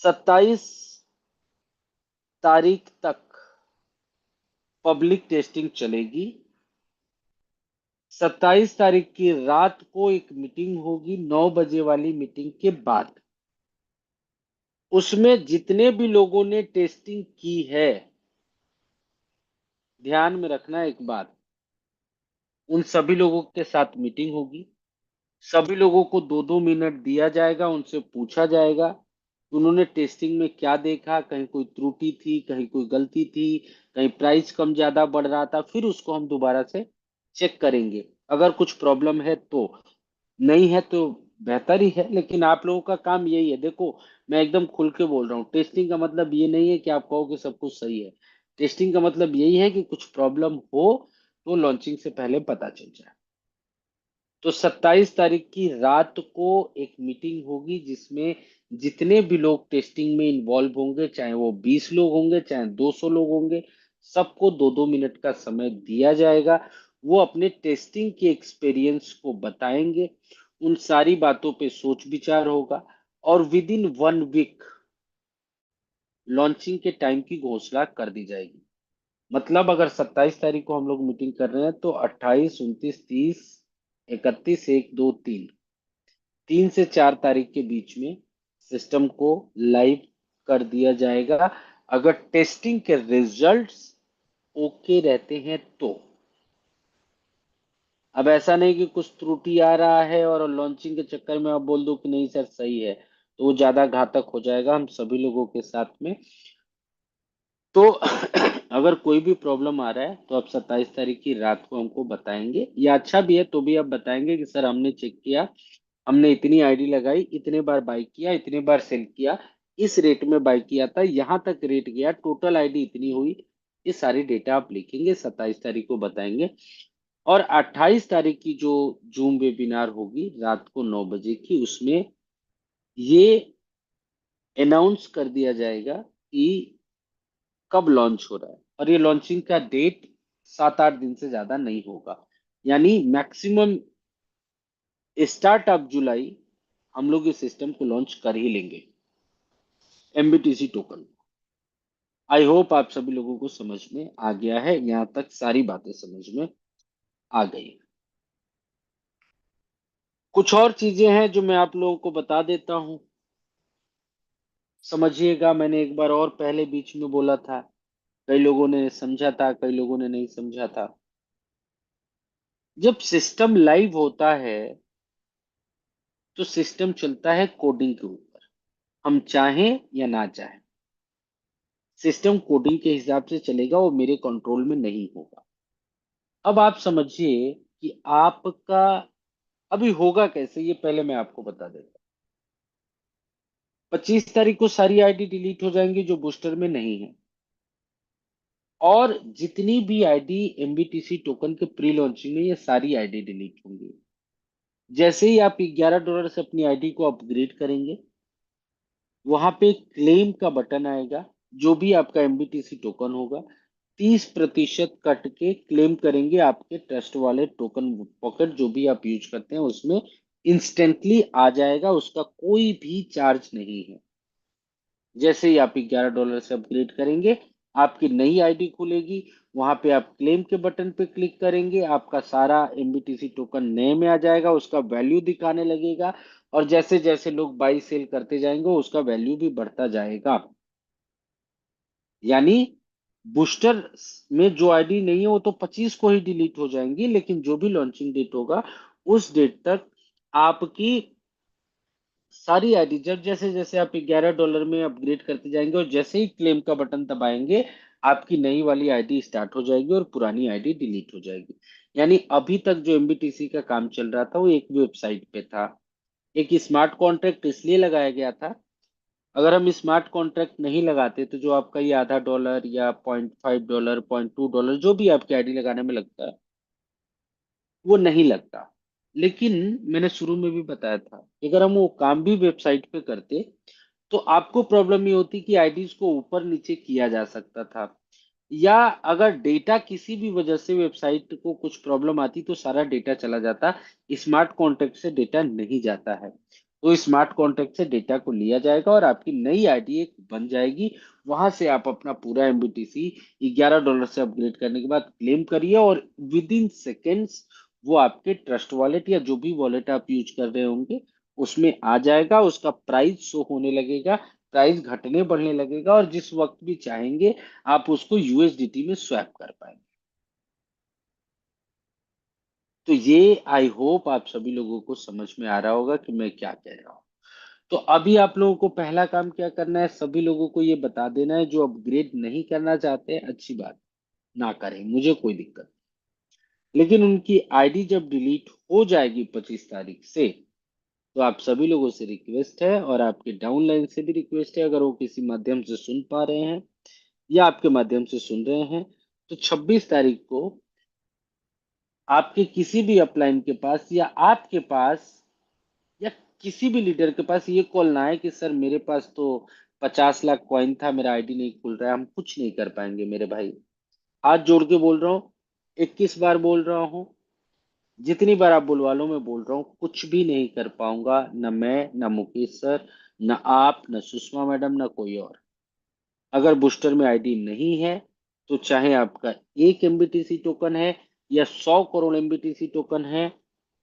27 तारीख तक पब्लिक टेस्टिंग चलेगी। 27 तारीख की रात को एक मीटिंग होगी, 9 बजे वाली मीटिंग के बाद। उसमें जितने भी लोगों ने टेस्टिंग की है, ध्यान में रखना एक बात, उन सभी लोगों के साथ मीटिंग होगी। सभी लोगों को 2-2 मिनट दिया जाएगा, उनसे पूछा जाएगा कि उन्होंने टेस्टिंग में क्या देखा, कहीं कोई त्रुटि थी, कहीं कोई गलती थी, कहीं प्राइस कम ज्यादा बढ़ रहा था, फिर उसको हम दोबारा से चेक करेंगे। अगर कुछ प्रॉब्लम है तो, नहीं है तो बेहतर ही है, लेकिन आप लोगों का काम यही है। देखो, मैं एकदम खुल के बोल रहा हूँ, टेस्टिंग का मतलब ये नहीं है कि आप कहो कि सब कुछ सही है। टेस्टिंग का मतलब यही है कि कुछ प्रॉब्लम हो तो लॉन्चिंग से पहले पता चल जाए। तो 27 तारीख की रात को एक मीटिंग होगी जिसमें जितने भी लोग टेस्टिंग में इन्वॉल्व होंगे, चाहे वो 20 लोग होंगे चाहे 200 लोग होंगे, सबको 2-2 मिनट का समय दिया जाएगा। वो अपने टेस्टिंग के एक्सपीरियंस को बताएंगे, उन सारी बातों पे सोच विचार होगा, और विद इन 1 वीक लॉन्चिंग के टाइम की घोषणा कर दी जाएगी। मतलब अगर 27 तारीख को हम लोग मीटिंग कर रहे हैं तो 28, 29, 30, 31, 1, 2, 3, 3 से 4 तारीख के बीच में सिस्टम को लाइव कर दिया जाएगा, अगर टेस्टिंग के रिजल्ट्स ओके रहते हैं तो। अब ऐसा नहीं कि कुछ त्रुटि आ रहा है और लॉन्चिंग के चक्कर में आप बोल दो कि नहीं सर सही है, तो वो ज्यादा घातक हो जाएगा हम सभी लोगों के साथ में। तो अगर कोई भी प्रॉब्लम आ रहा है तो आप 27 तारीख की रात को हमको बताएंगे, या अच्छा भी है तो भी आप बताएंगे कि सर हमने चेक किया, हमने इतनी आईडी लगाई, इतने बार बाई किया, इतने बार सेल किया, इस रेट में बाई किया था, यहाँ तक रेट गया, टोटल आईडी इतनी हुई। ये सारी डेटा आप लिखेंगे, 27 तारीख को बताएंगे। और 28 तारीख की जो जूम वेबिनार होगी रात को 9 बजे की, उसमें ये अनाउंस कर दिया जाएगा कि कब लॉन्च हो रहा है, और ये लॉन्चिंग का डेट 7-8 दिन से ज्यादा नहीं होगा, यानी मैक्सिमम स्टार्ट ऑफ जुलाई हम लोग इस सिस्टम को लॉन्च कर ही लेंगे, एमबीटीसी टोकन। आई होप आप सभी लोगों को समझ में आ गया है, यहाँ तक सारी बातें समझ में आ गई। कुछ और चीजें हैं जो मैं आप लोगों को बता देता हूं, समझिएगा। मैंने एक बार और पहले बीच में बोला था, कई लोगों ने समझा था, कई लोगों ने नहीं समझा था। जब सिस्टम लाइव होता है तो सिस्टम चलता है कोडिंग के ऊपर। हम चाहें या ना चाहें, सिस्टम कोडिंग के हिसाब से चलेगा, वो मेरे कंट्रोल में नहीं होगा। अब आप समझिए कि आपका अभी होगा कैसे, ये पहले मैं आपको बता देता हूँ। 25 तारीख को सारी आईडी डिलीट हो जाएंगी जो बूस्टर में नहीं है, और जितनी भी आईडी एमबीटीसी टोकन के प्री लॉन्चिंग में, ये सारी आईडी डिलीट होंगी। जैसे ही आप $11 से अपनी आईडी को अपग्रेड करेंगे, वहां पे क्लेम का बटन आएगा। जो भी आपका एमबीटीसी टोकन होगा, 30% कट के क्लेम करेंगे आपके ट्रस्ट वाले टोकन पॉकेट, जो भी आप यूज करते हैं उसमें इंस्टेंटली आ जाएगा, उसका कोई भी चार्ज नहीं है। जैसे ही आप $11 से अपग्रेड करेंगे, आपकी नई आईडी खुलेगी, वहां पे आप क्लेम के बटन पे क्लिक करेंगे, आपका सारा एमबीटीसी टोकन नए में आ जाएगा, उसका वैल्यू दिखाने लगेगा, और जैसे जैसे लोग बाई सेल करते जाएंगे उसका वैल्यू भी बढ़ता जाएगा। यानी बूस्टर में जो आईडी नहीं है वो तो 25 को ही डिलीट हो जाएंगी, लेकिन जो भी लॉन्चिंग डेट होगा उस डेट तक आपकी सारी आईडी, जब जैसे जैसे आप $11 में अपग्रेड करते जाएंगे और जैसे ही क्लेम का बटन दबाएंगे, आपकी नई वाली आईडी स्टार्ट हो जाएगी और पुरानी आईडी डिलीट हो जाएगी। यानी अभी तक जो एमबीटीसी का काम चल रहा था वो एक वेबसाइट पे था। एक स्मार्ट कॉन्ट्रैक्ट इसलिए लगाया गया था, अगर हम स्मार्ट कॉन्ट्रैक्ट नहीं लगाते तो जो आपका ये $0.5 या $0.5 $0.2 जो भी आपकी आईडी लगाने में लगता है, वो नहीं लगता। लेकिन मैंने शुरू में भी बताया था कि अगर हम वो काम भी वेबसाइट पे करते तो आपको प्रॉब्लम ये होती कि आईडीज को ऊपर नीचे किया जा सकता था, या अगर डेटा किसी भी वजह से वेबसाइट को कुछ प्रॉब्लम आती तो सारा डेटा चला जाता। स्मार्ट कॉन्ट्रैक्ट से डेटा नहीं जाता है, तो स्मार्ट कॉन्ट्रैक्ट से डेटा को लिया जाएगा और आपकी नई आईडी एक बन जाएगी। वहां से आप अपना पूरा एमबीटीसी $11 से अपग्रेड करने के बाद क्लेम करिए, और विद इन सेकेंड्स वो आपके ट्रस्ट वॉलेट या जो भी वॉलेट आप यूज कर रहे होंगे उसमें आ जाएगा, उसका प्राइस शो होने लगेगा, प्राइस घटने बढ़ने लगेगा, और जिस वक्त भी चाहेंगे आप उसको यूएसडीटी में स्वैप कर पाएंगे। तो ये आई होप आप सभी लोगों को समझ में आ रहा होगा कि मैं क्या कह रहा हूँ। तो अभी आप लोगों को पहला काम क्या करना है, सभी लोगों को ये बता देना है, जो अपग्रेड नहीं करना चाहते हैं अच्छी बात, ना करें, मुझे कोई दिक्कत नहीं। लेकिन उनकी आईडी जब डिलीट हो जाएगी 25 तारीख से, तो आप सभी लोगों से रिक्वेस्ट है, और आपके डाउनलाइन से भी रिक्वेस्ट है, अगर वो किसी माध्यम से सुन पा रहे हैं या आपके माध्यम से सुन रहे हैं, तो 26 तारीख को आपके किसी भी अपलाइन के पास या आपके पास या किसी भी लीडर के पास ये कॉल ना है कि सर मेरे पास तो 50 लाख कॉइन था, मेरा आईडी नहीं खुल रहा है, हम कुछ नहीं कर पाएंगे मेरे भाई। हाथ जोड़ के बोल रहा हूँ, 21 बार बोल रहा हूँ, जितनी बार आप बुलवा लो मैं बोल रहा हूँ, कुछ भी नहीं कर पाऊंगा, न मैं, न मुकेश सर, न आप, न सुषमा मैडम, न कोई और। अगर बूस्टर में आईडी नहीं है, तो चाहे आपका 1 एमबीटीसी टोकन है या 100 करोड़ एमबीटीसी टोकन है,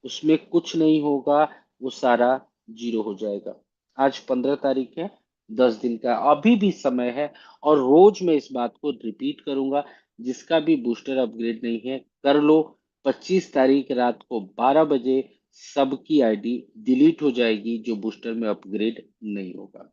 उसमें कुछ नहीं होगा, वो सारा जीरो हो जाएगा। आज 15 तारीख है, 10 दिन का अभी भी समय है, और रोज मैं इस बात को रिपीट करूंगा, जिसका भी बूस्टर अपग्रेड नहीं है कर लो। 25 तारीख रात को 12 बजे सबकी आईडी डिलीट हो जाएगी जो बूस्टर में अपग्रेड नहीं होगा।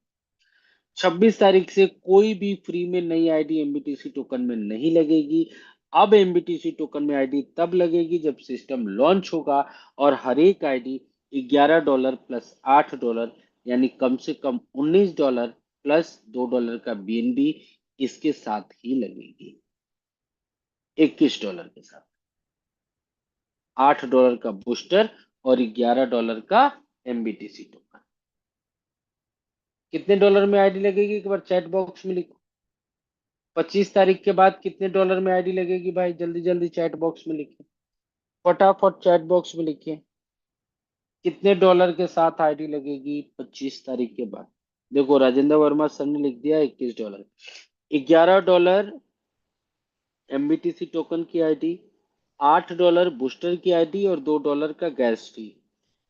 26 तारीख से कोई भी फ्री में नई आईडी एमबीटीसी टोकन में नहीं लगेगी। अब एमबीटीसी टोकन में आईडी तब लगेगी जब सिस्टम लॉन्च होगा, और हर एक आईडी $11 प्लस $8, यानी कम से कम $19 प्लस $2 का बीएनबी इसके साथ ही लगेगी। $21 के साथ, $8 का बूस्टर और $11 का एमबीटीसी टोकन। कितने डॉलर में आईडी लगेगी एक बार चैट बॉक्स में लिखो। 25 तारीख के बाद कितने डॉलर में आईडी लगेगी भाई, जल्दी जल्दी चैट बॉक्स में लिखिए, फटाफट चैट बॉक्स में लिखिए, कितने डॉलर के साथ आईडी लगेगी 25 तारीख के बाद। देखो राजेंद्र वर्मा सर ने लिख दिया $21, $11 एमबीटीसी टोकन की आईडी, $8 बूस्टर की आईडी, और $2 का गैस फी।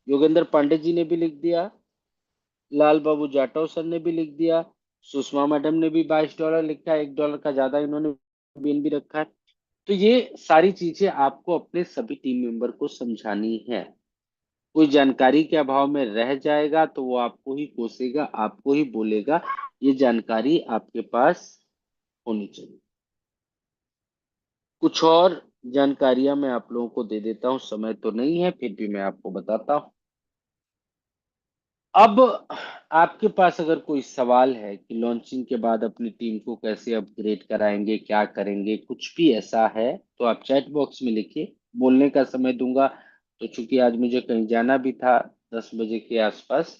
योगेंद्र पांडे जी ने भी लिख दिया, लाल बाबू जाटव सर ने भी लिख दिया, सुषमा मैडम ने भी $22 लिखा है, $1 का ज्यादा इन्होंने बीएनबी रखा है। तो ये सारी चीजें आपको अपने सभी टीम मेंबर को समझानी है। कोई जानकारी के अभाव में रह जाएगा तो वो आपको ही कोसेगा, आपको ही बोलेगा ये जानकारी आपके पास होनी चाहिए। कुछ और जानकारियां मैं आप लोगों को दे देता हूँ, समय तो नहीं है फिर भी मैं आपको बताता हूँ। अब आपके पास अगर कोई सवाल है कि लॉन्चिंग के बाद अपनी टीम को कैसे अपग्रेड कराएंगे, क्या करेंगे, कुछ भी ऐसा है तो आप चैट बॉक्स में लिखिए। बोलने का समय दूंगा, तो चूंकि आज मुझे कहीं जाना भी था 10 बजे के आसपास,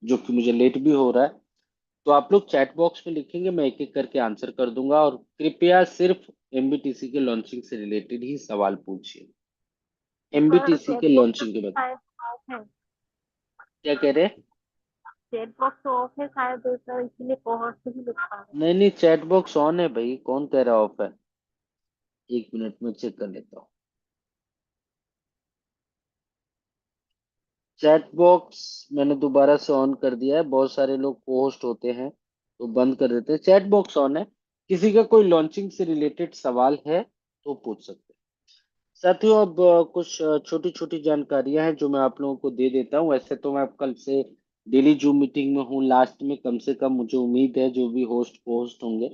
जो कि मुझे लेट भी हो रहा है, तो आप लोग चैट बॉक्स में लिखेंगे, मैं एक एक करके आंसर कर दूंगा। और कृपया सिर्फ एमबीटीसी के लॉन्चिंग से रिलेटेड ही सवाल पूछिए, सर एमबीटीसी चैट के बॉक्स लॉन्चिंग के बाद। शायद ऑफ है। क्या कह रहे हैं? चैट बॉक्स तो ऑफ है शायद, सर इसीलिए कोहोस्ट ही लिख पा रहे नहीं नहीं, चैट बॉक्स ऑन है भाई, कौन कह रहा ऑफ है? एक मिनट में चेक कर लेता हूँ। चैट बॉक्स मैंने दोबारा से ऑन कर दिया है, बहुत सारे लोग पोस्ट होते हैं तो बंद कर देते हैं। चैट बॉक्स ऑन है, किसी का कोई लॉन्चिंग से रिलेटेड सवाल है तो पूछ सकते हैं। साथियों, अब कुछ छोटी छोटी जानकारियां हैं जो मैं आप लोगों को दे देता हूँ। वैसे तो मैं अब कल से डेली जूम मीटिंग में हूँ, लास्ट में कम से कम मुझे उम्मीद है जो भी होस्ट पोस्ट होंगे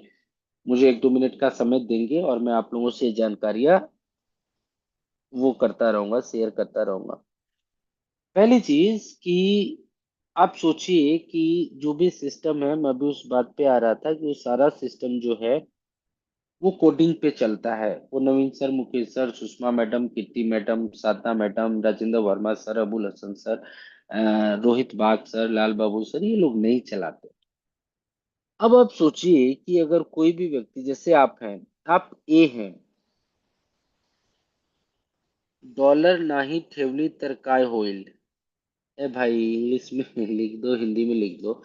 मुझे 1-2 मिनट का समय देंगे और मैं आप लोगों से ये जानकारियां वो करता रहूंगा, शेयर करता रहूंगा। पहली चीज कि आप सोचिए कि जो भी सिस्टम है, मैं भी उस बात पे आ रहा था कि वो सारा सिस्टम जो है वो कोडिंग पे चलता है। वो Navin sir, Mukesh sir, Sushma madam, Kirti madam, Sadhana madam, Rajendra Verma sir, Abul Hasan sir, Rohit Bag sir, Lal Babu sir, ये लोग नहीं चलाते। अब आप सोचिए कि अगर कोई भी व्यक्ति, जैसे आप हैं, आप ए हैं, डॉलर नाही ठेवली तर काय होईल। ए भाई, इंग्लिश में लिख दो, हिंदी में लिख दो।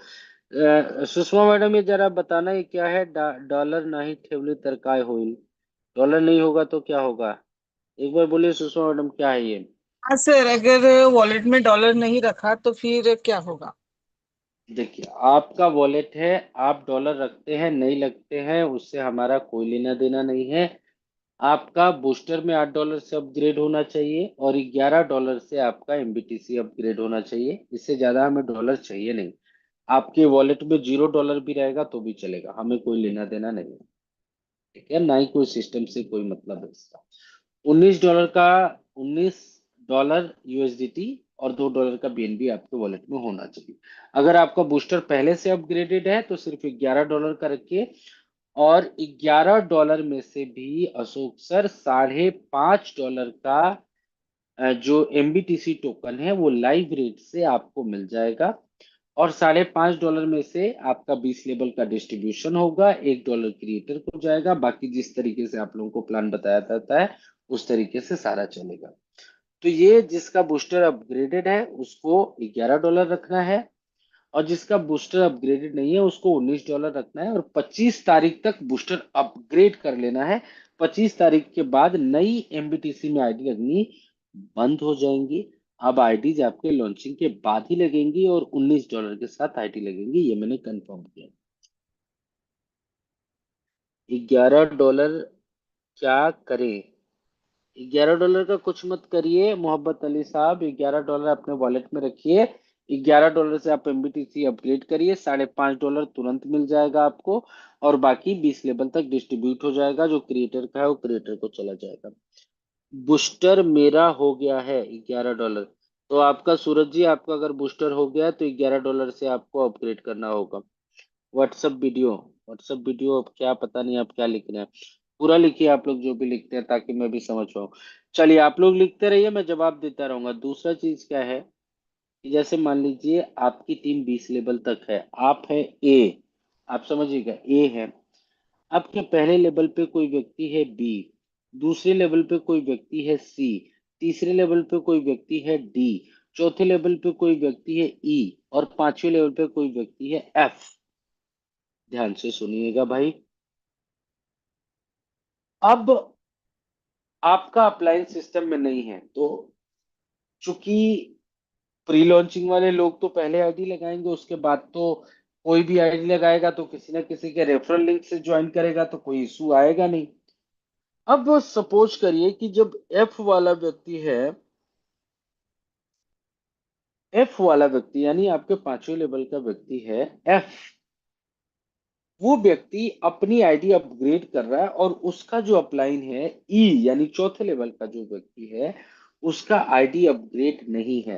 सुषमा मैडम ये जरा बताना ये क्या है, डॉलर नहीं ठेवली तर काय होईल। डॉलर नहीं होगा तो क्या होगा? एक बार बोलिए सुषमा मैडम, क्या है ये? हाँ सर, अगर वॉलेट में डॉलर नहीं रखा तो फिर क्या होगा? देखिए, आपका वॉलेट है, आप डॉलर रखते हैं नहीं लगते हैं उससे हमारा कोई लेना देना नहीं है। आपका बूस्टर में $8 से अपग्रेड होना चाहिए और $11 से आपका एमबीटीसी अपग्रेड होना चाहिए। इससे ज्यादा हमें डॉलर चाहिए नहीं। आपके वॉलेट में $0 भी रहेगा तो भी चलेगा, हमें कोई लेना देना नहीं है। ठीक है, ना ही कोई सिस्टम से कोई मतलब है इसका। $19 का, $19 यूएसडीटी और $2 का बीएनबी आपके वॉलेट में होना चाहिए। अगर आपका बूस्टर पहले से अपग्रेडेड है तो सिर्फ $11 का रखिए। और $11 में से भी अशोक सर $5.5 का जो एमबीटीसी टोकन है वो लाइव रेट से आपको मिल जाएगा। और $5.5 में से आपका 20 लेवल का डिस्ट्रीब्यूशन होगा, $1 क्रिएटर को जाएगा। बाकी जिस तरीके से आप लोगों को प्लान बताया जाता है उस तरीके से सारा चलेगा। तो ये जिसका बूस्टर अपग्रेडेड है उसको $11 रखना है, और जिसका बूस्टर अपग्रेडेड नहीं है उसको $19 रखना है। और 25 तारीख तक बूस्टर अपग्रेड कर लेना है। 25 तारीख के बाद नई एमबीटीसी में आईडी लगनी बंद हो जाएंगी। अब आईडीज आपके लॉन्चिंग के बाद ही लगेंगी और $19 के साथ आईडी लगेंगी, ये मैंने कंफर्म किया। $11 क्या करें? $11 का कुछ मत करिए मोहब्बत अली साहब, $11 अपने वॉलेट में रखिए। $11 से आप एमबीटीसी अपग्रेड करिए, $5.5 तुरंत मिल जाएगा आपको। और बाकी 20 लेवल तक डिस्ट्रीब्यूट हो जाएगा, जो क्रिएटर का है वो क्रिएटर को चला जाएगा। बूस्टर मेरा हो गया है $11। तो आपका सूरज जी, आपका अगर बूस्टर हो गया है तो $11 से आपको अपग्रेड करना होगा। व्हाट्सअप वीडियो, व्हाट्सअप वीडियो, अब क्या पता नहीं आप क्या लिख रहे हैं। पूरा लिखिए आप लोग जो भी लिखते हैं, ताकि मैं भी समझ पाऊँ। चलिए, आप लोग लिखते रहिए, मैं जवाब देता रहूंगा। दूसरा चीज क्या है कि जैसे मान लीजिए आपकी टीम 20 लेवल तक है, आप है ए, आप समझिएगा ए है। आपके पहले लेवल पे कोई व्यक्ति है बी, दूसरे लेवल पे कोई व्यक्ति है सी, तीसरे लेवल पे कोई व्यक्ति है डी, चौथे लेवल पे कोई व्यक्ति है ई, और पांचवें लेवल पे कोई व्यक्ति है एफ। ध्यान से सुनिएगा भाई। अब आपका अपलाइन सिस्टम में नहीं है तो चूंकि प्री लॉन्चिंग वाले लोग तो पहले आईडी लगाएंगे, उसके बाद तो कोई भी आईडी लगाएगा तो किसी ना किसी के रेफरल लिंक से ज्वाइन करेगा, तो कोई इशू आएगा नहीं। अब सपोज करिए कि जब एफ वाला व्यक्ति है एफ वाला व्यक्ति यानी आपके पांचवें लेवल का व्यक्ति है एफ, वो व्यक्ति अपनी आईडी अपग्रेड कर रहा है और उसका जो अपलाइन है ई यानी चौथे लेवल का जो व्यक्ति है उसका आईडी अपग्रेड नहीं है।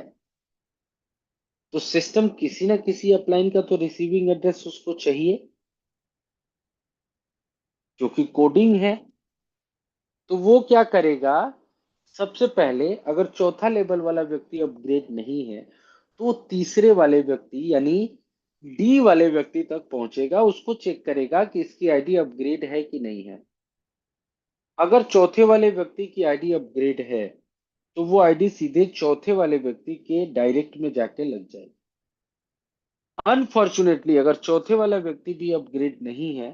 तो सिस्टम किसी ना किसी अपलाइन का तो रिसीविंग एड्रेस उसको चाहिए जो कि कोडिंग है। तो वो क्या करेगा, सबसे पहले अगर चौथा लेवल वाला व्यक्ति अपग्रेड नहीं है तो तीसरे वाले व्यक्ति यानी डी वाले व्यक्ति तक पहुंचेगा, उसको चेक करेगा कि इसकी आईडी अपग्रेड है कि नहीं है। अगर चौथे वाले व्यक्ति की आईडी अपग्रेड है तो वो आईडी सीधे चौथे वाले व्यक्ति के डायरेक्ट में जाके लग जाएगी। अनफॉर्चुनेटली अगर चौथे वाला व्यक्ति भी अपग्रेड नहीं है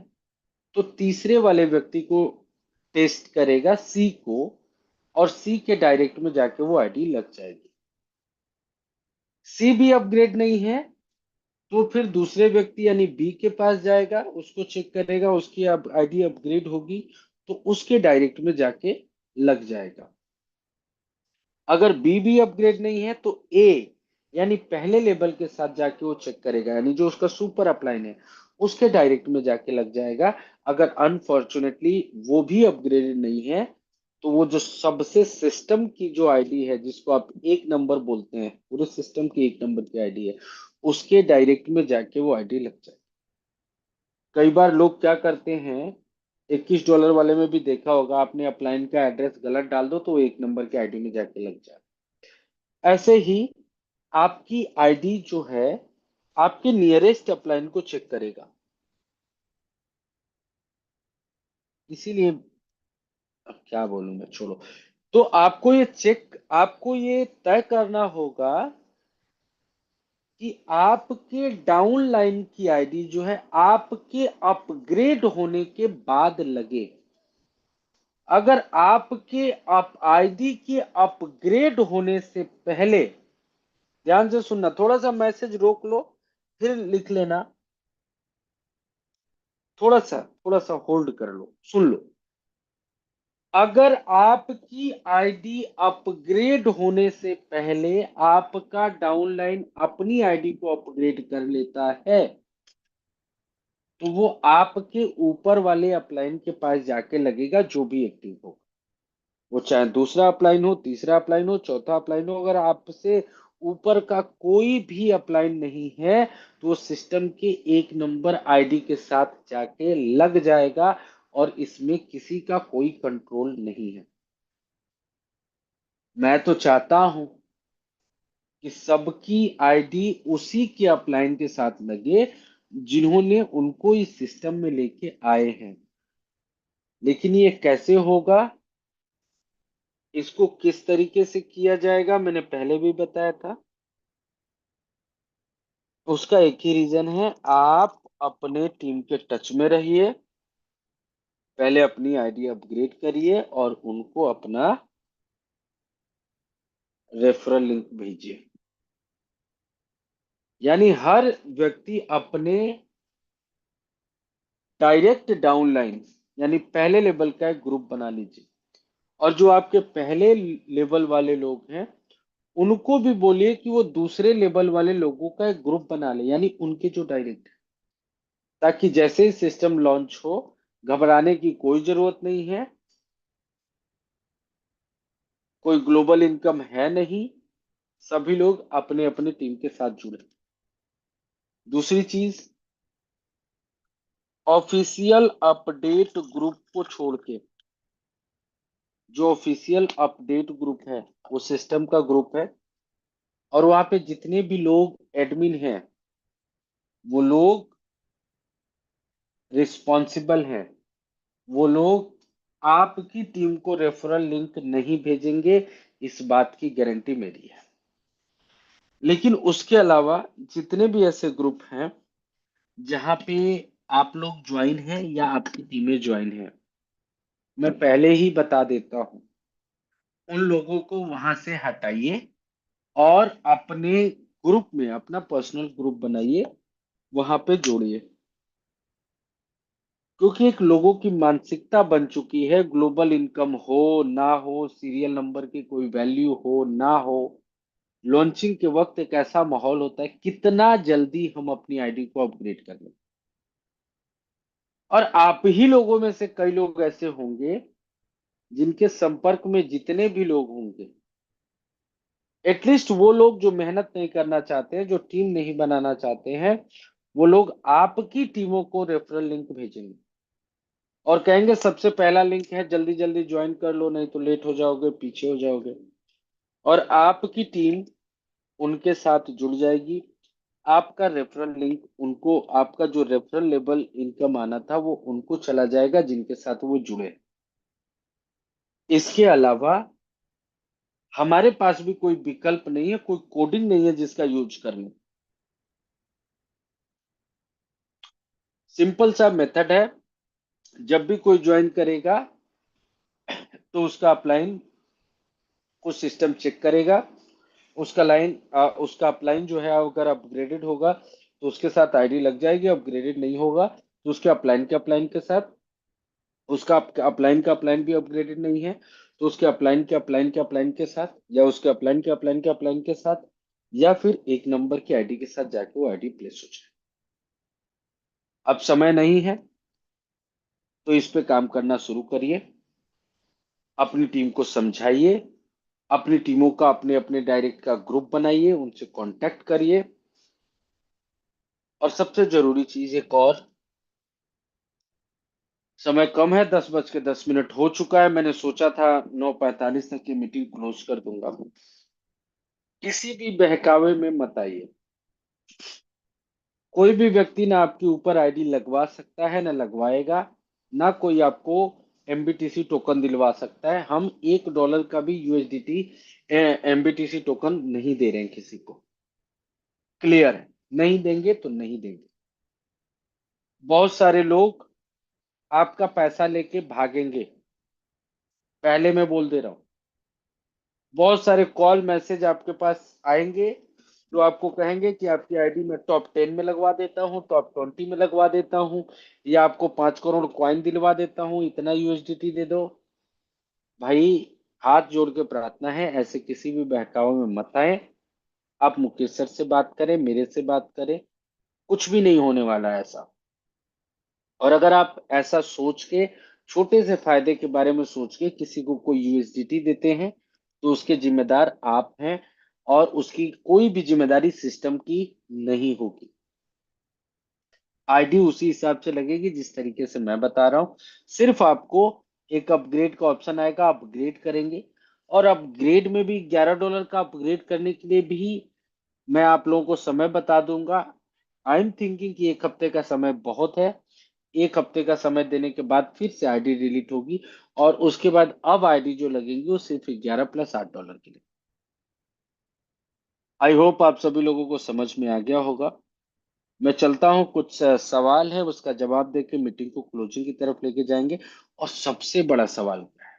तो तीसरे वाले व्यक्ति को टेस्ट करेगा सी को और सी के डायरेक्ट में जाके वो आईडी लग जाएगी। सी भी अपग्रेड नहीं है तो फिर दूसरे व्यक्ति यानी बी के पास जाएगा, उसको चेक करेगा, उसकी अब आईडी अपग्रेड होगी तो उसके डायरेक्ट में जाके लग जाएगा। अगर बी भी अपग्रेड नहीं है तो ए यानी पहले लेवल के साथ जाके वो चेक करेगा यानी जो उसका सुपर अपलाइन है उसके डायरेक्ट में जाके लग जाएगा। अगर अनफॉर्चुनेटली वो भी अपग्रेडेड नहीं है तो वो जो सबसे सिस्टम की जो आईडी है जिसको आप एक नंबर बोलते हैं, पूरे सिस्टम की एक नंबर की आईडी है, उसके डायरेक्ट में जाके वो आईडी लग जाए। कई बार लोग क्या करते हैं, $21 वाले में भी देखा होगा आपने, अपलाइन का एड्रेस गलत डाल दो तो वो एक नंबर की आईडी में जाके लग जाए। ऐसे ही आपकी आईडी जो है आपके नियरेस्ट अपलाइन को चेक करेगा। इसीलिए अब क्या बोलूं मैं, छोड़ो। तो आपको ये तय करना होगा कि आपके डाउन लाइन की आईडी जो है आपके अपग्रेड होने के बाद लगे। अगर आपके आईडी के अपग्रेड होने से पहले, ध्यान से सुनना, थोड़ा सा मैसेज रोक लो फिर लिख लेना, थोड़ा सा होल्ड कर लो, सुन लो। अगर आपकी आईडी अपग्रेड होने से पहले आपका डाउनलाइन अपनी आईडी को अपग्रेड कर लेता है तो वो आपके ऊपर वाले अपलाइन के पास जाके लगेगा जो भी एक्टिव हो, वो चाहे दूसरा अपलाइन हो, तीसरा अपलाइन हो, चौथा अपलाइन हो। अगर आपसे ऊपर का कोई भी अपलाइन नहीं है तो वो सिस्टम के एक नंबर आईडी के साथ जाके लग जाएगा और इसमें किसी का कोई कंट्रोल नहीं है। मैं तो चाहता हूं कि सबकी आईडी उसी के अपलाइन के साथ लगे जिन्होंने उनको इस सिस्टम में लेके आए हैं। लेकिन ये कैसे होगा, इसको किस तरीके से किया जाएगा, मैंने पहले भी बताया था। उसका एक ही रीजन है, आप अपने टीम के टच में रहिए, पहले अपनी आईडी अपग्रेड करिए और उनको अपना रेफरल लिंक भेजिए। यानी हर व्यक्ति अपने डायरेक्ट डाउनलाइन यानी पहले लेवल का एक ग्रुप बना लीजिए और जो आपके पहले लेवल वाले लोग हैं उनको भी बोलिए कि वो दूसरे लेवल वाले लोगों का एक ग्रुप बना ले यानी उनके जो डायरेक्ट, ताकि जैसे ही सिस्टम लॉन्च हो घबराने की कोई जरूरत नहीं है। कोई ग्लोबल इनकम है नहीं, सभी लोग अपने अपने टीम के साथ जुड़े। दूसरी चीज, ऑफिशियल अपडेट ग्रुप को छोड़ के जो ऑफिशियल अपडेट ग्रुप है वो सिस्टम का ग्रुप है और वहां पे जितने भी लोग एडमिन हैं वो लोग रिस्पॉन्सिबल हैं, वो लोग आपकी टीम को रेफरल लिंक नहीं भेजेंगे, इस बात की गारंटी मेरी है। लेकिन उसके अलावा जितने भी ऐसे ग्रुप हैं जहां पे आप लोग ज्वाइन हैं या आपकी टीमें ज्वाइन हैं, मैं पहले ही बता देता हूं, उन लोगों को वहां से हटाइए और अपने ग्रुप में अपना पर्सनल ग्रुप बनाइए, वहां पे जोड़िए। क्योंकि एक लोगों की मानसिकता बन चुकी है, ग्लोबल इनकम हो ना हो, सीरियल नंबर की कोई वैल्यू हो ना हो, लॉन्चिंग के वक्त एक ऐसा माहौल होता है, कितना जल्दी हम अपनी आईडी को अपग्रेड कर लें। और आप ही लोगों में से कई लोग ऐसे होंगे जिनके संपर्क में जितने भी लोग होंगे, एटलीस्ट वो लोग जो मेहनत नहीं करना चाहते हैं, जो टीम नहीं बनाना चाहते हैं, वो लोग आपकी टीमों को रेफरल लिंक भेजेंगे और कहेंगे सबसे पहला लिंक है, जल्दी जल्दी ज्वाइन कर लो, नहीं तो लेट हो जाओगे, पीछे हो जाओगे। और आपकी टीम उनके साथ जुड़ जाएगी। आपका रेफरल लिंक उनको, आपका जो रेफरल लेवल इनकम आना था वो उनको चला जाएगा जिनके साथ वो जुड़े। इसके अलावा हमारे पास भी कोई विकल्प नहीं है, कोई कोडिंग नहीं है जिसका यूज कर लें। सिंपल सा मेथड है, जब भी कोई ज्वाइन करेगा तो उसका अपलाइन को सिस्टम चेक करेगा। उसका अपलाइन जो है अगर अपग्रेडेड होगा तो उसके साथ आईडी लग जाएगी, अपग्रेडेड नहीं होगा तो उसके अपलाइन के साथ, उसका अपलाइन का अपलाइन भी अपग्रेडेड नहीं है तो उसके अपलाइन के साथ, या उसके अपलाइन के साथ, या फिर एक नंबर की आईडी के साथ जाके वो आईडी प्लेस हो जाए। अब समय नहीं है तो इस पे काम करना शुरू करिए, अपनी टीम को समझाइए, अपनी टीमों का अपने अपने डायरेक्ट का ग्रुप बनाइए, उनसे कांटेक्ट करिए। और सबसे जरूरी चीज एक और, समय कम है, 10:10 हो चुका है, मैंने सोचा था 9:45 तक ये मीटिंग क्लोज कर दूंगा। किसी भी बहकावे में मत आइए। कोई भी व्यक्ति ना आपके ऊपर आईडी लगवा सकता है, ना लगवाएगा, ना कोई आपको एमबीटीसी टोकन दिलवा सकता है। हम $1 का भी यूएसडीटी एमबीटीसी टोकन नहीं दे रहे हैं किसी को। क्लियर है? नहीं देंगे तो नहीं देंगे। बहुत सारे लोग आपका पैसा लेके भागेंगे, पहले मैं बोल दे रहा हूं। बहुत सारे कॉल मैसेज आपके पास आएंगे जो आपको कहेंगे कि आपकी आईडी में टॉप 10 में लगवा देता हूँ, टॉप 20 में लगवा देता हूँ, या आपको 5 करोड़ कॉइन दिलवा देता हूँ, इतना यूएसडीटी दे दो। भाई, हाथ जोड़ के प्रार्थना है, ऐसे किसी भी बहकावे में मत आए। आप मुकेश सर से बात करें, मेरे से बात करें, कुछ भी नहीं होने वाला है ऐसा। और अगर आप ऐसा सोच के, छोटे से फायदे के बारे में सोच के किसी को कोई यूएसडीटी देते हैं तो उसके जिम्मेदार आप हैं, और उसकी कोई भी जिम्मेदारी सिस्टम की नहीं होगी। आईडी उसी हिसाब से लगेगी जिस तरीके से मैं बता रहा हूं। सिर्फ आपको एक अपग्रेड का ऑप्शन आएगा, अपग्रेड करेंगे। और अपग्रेड में भी $11 का अपग्रेड करने के लिए भी मैं आप लोगों को समय बता दूंगा। आई एम थिंकिंग कि एक हफ्ते का समय बहुत है। एक हफ्ते का समय देने के बाद फिर से आईडी डिलीट होगी, और उसके बाद अब आईडी जो लगेंगी वो सिर्फ 11 + $8 के लिए। आई होप आप सभी लोगों को समझ में आ गया होगा। मैं चलता हूँ, कुछ सवाल है उसका जवाब देके मीटिंग को क्लोजिंग की तरफ लेके जाएंगे। और सबसे बड़ा सवाल क्या है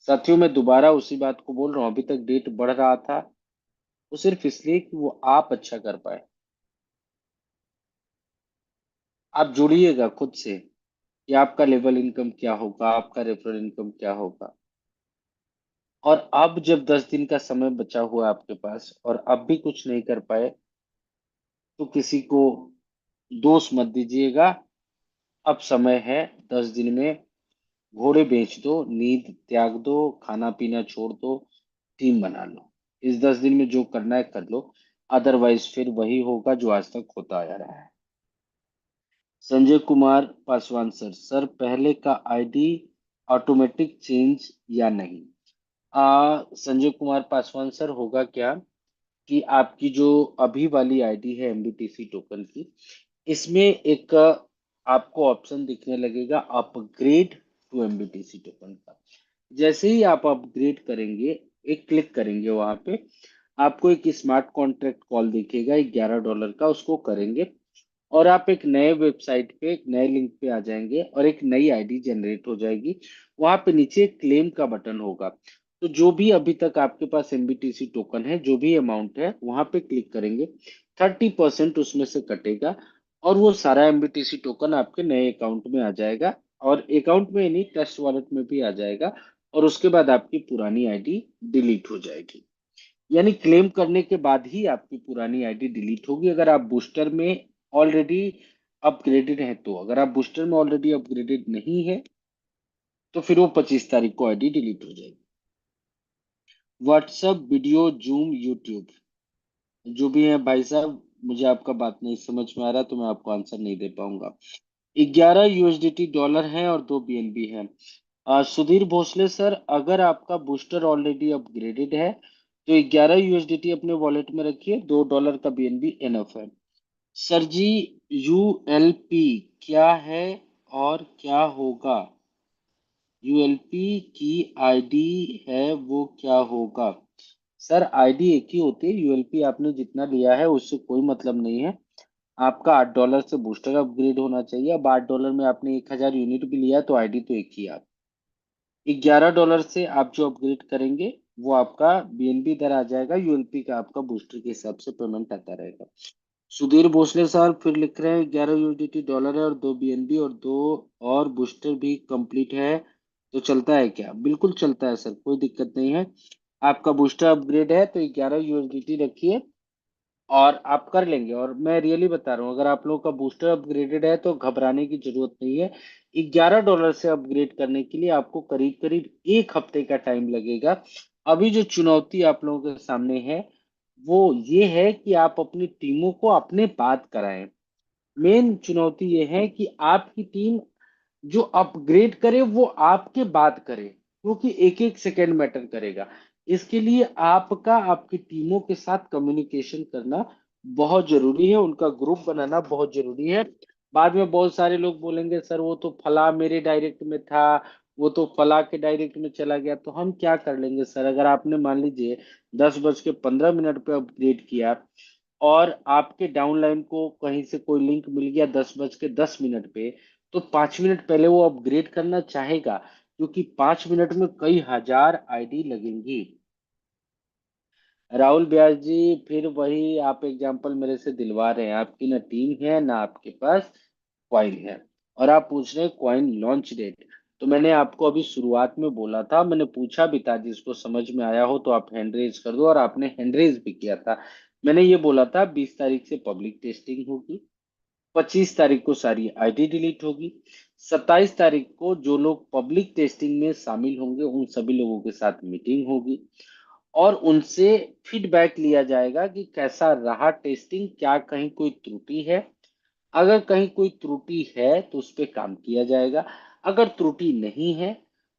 साथियों, मैं दोबारा उसी बात को बोल रहा हूँ, अभी तक डेट बढ़ रहा था वो सिर्फ इसलिए कि वो आप अच्छा कर पाए। आप जुड़िएगा खुद से कि आपका लेवल इनकम क्या होगा, आपका रेफरल इनकम क्या होगा। और अब जब 10 दिन का समय बचा हुआ है आपके पास और अब भी कुछ नहीं कर पाए, तो किसी को दोष मत दीजिएगा। अब समय है, 10 दिन में घोड़े बेच दो, नींद त्याग दो, खाना पीना छोड़ दो, टीम बना लो। इस 10 दिन में जो करना है कर लो, अदरवाइज फिर वही होगा जो आज तक होता आ रहा है। संजय कुमार पासवान सर, पहले का आईडी ऑटोमेटिक चेंज या नहीं? संजय कुमार पासवान सर, होगा क्या कि आपकी जो अभी वाली आईडी है एमबीटीसी टोकन की, इसमें एक आपको ऑप्शन दिखने लगेगा अपग्रेड टू एमबीटीसी टोकन का। जैसे ही आप अपग्रेड करेंगे, एक क्लिक करेंगे वहां पे, आपको एक स्मार्ट कॉन्ट्रैक्ट कॉल दिखेगा $11 का, उसको करेंगे और आप एक नए वेबसाइट पे, एक नए लिंक पे आ जाएंगे और एक नई आईडी जनरेट हो जाएगी। वहां पे नीचे क्लेम का बटन होगा, तो जो भी अभी तक आपके पास एमबीटीसी टोकन है, जो भी अमाउंट है वहां पे क्लिक करेंगे, 30% उसमें से कटेगा और वो सारा एमबीटीसी टोकन आपके नए अकाउंट में आ जाएगा। और अकाउंट में ही नहीं, टेस्ट वॉलेट में भी आ जाएगा। और उसके बाद आपकी पुरानी आईडी डिलीट हो जाएगी। यानी क्लेम करने के बाद ही आपकी पुरानी आईडी डिलीट होगी अगर आप बूस्टर में ऑलरेडी अपग्रेडेड हैं। तो अगर आप बूस्टर में ऑलरेडी अपग्रेडेड नहीं है तो फिर वो 25 तारीख को आईडी डिलीट हो जाएगी। व्हाट्सएप, वीडियो, जूम, यूट्यूब, जो भी है भाई साहब, मुझे आपका बात नहीं समझ में आ रहा तो मैं आपको आंसर नहीं दे पाऊंगा। 11 USDT डॉलर है और 2 BNB है। सुधीर भोसले सर, अगर आपका बूस्टर ऑलरेडी अपग्रेडेड है तो 11 USDT अपने वॉलेट में रखिए, $2 का BNB एनफ है। सर जी, ULP क्या है और क्या होगा? यूएलपी की आईडी है वो क्या होगा? सर आईडी एक ही होती है, यूएलपी आपने जितना लिया है उससे कोई मतलब नहीं है। आपका $8 से बूस्टर अपग्रेड होना चाहिए। अब $8 में आपने 1000 यूनिट भी लिया तो आईडी तो एक ही है। $11 से आप जो अपग्रेड करेंगे वो आपका बीएनबी इधर आ जाएगा, यूएलपी का आपका बूस्टर के हिसाब से पेमेंट आता रहेगा। सुधीर भोसले सर फिर लिख रहे हैं 11 USDT डॉलर है और 2 BNB और दो और बूस्टर भी कंप्लीट है तो चलता है क्या? बिल्कुल चलता है सर, कोई दिक्कत नहीं है। आपका बूस्टर अपग्रेड है तो 11 USDT रखिए और आप कर लेंगे। और मैं रियली बता रहा हूँ, अगर आप लोगों का बूस्टर अपग्रेडेड है तो घबराने की जरूरत नहीं है। $11 से अपग्रेड करने के लिए आपको करीब करीब 1 हफ्ते का टाइम लगेगा। अभी जो चुनौती आप लोगों के सामने है वो ये है कि आप अपनी टीमों को अपने बात कराएं। मेन चुनौती ये है कि आपकी टीम जो अपग्रेड करे वो आपके बात करे, क्योंकि एक एक सेकंड मैटर करेगा। इसके लिए आपका आपकी टीमों के साथ कम्युनिकेशन करना बहुत जरूरी है, उनका ग्रुप बनाना बहुत जरूरी है। बाद में बहुत सारे लोग बोलेंगे सर वो तो फला मेरे डायरेक्ट में था, वो तो फला के डायरेक्ट में चला गया, तो हम क्या कर लेंगे सर? अगर आपने मान लीजिए 10:15 पे अपग्रेड किया और आपके डाउनलाइन को कहीं से कोई लिंक मिल गया 10:10 पे, तो 5 मिनट पहले वो अपग्रेड करना चाहेगा, क्योंकि 5 मिनट में कई हजार आईडी लगेंगी। राहुल ब्यास जी, फिर वही आप एग्जांपल मेरे से दिलवा रहे हैं, आपकी ना टीम है ना आपके पास क्वाइन है, और आप पूछ रहे हैं क्वाइन लॉन्च डेट। तो मैंने आपको अभी शुरुआत में बोला था, मैंने पूछा भी था, जिसको समझ में आया हो तो आप हैंड रेज कर दो, और आपने हैंड रेज भी किया था। मैंने ये बोला था 20 तारीख से पब्लिक टेस्टिंग होगी, 25 तारीख को सारी आईडी डिलीट होगी, 27 तारीख को जो लोग पब्लिक टेस्टिंग में शामिल होंगे उन सभी लोगों के साथ मीटिंग होगी और उनसे फीडबैक लिया जाएगा कि कैसा रहा टेस्टिंग, क्या कहीं कोई त्रुटि है। अगर कहीं कोई त्रुटि है तो उस पर काम किया जाएगा। अगर त्रुटि नहीं है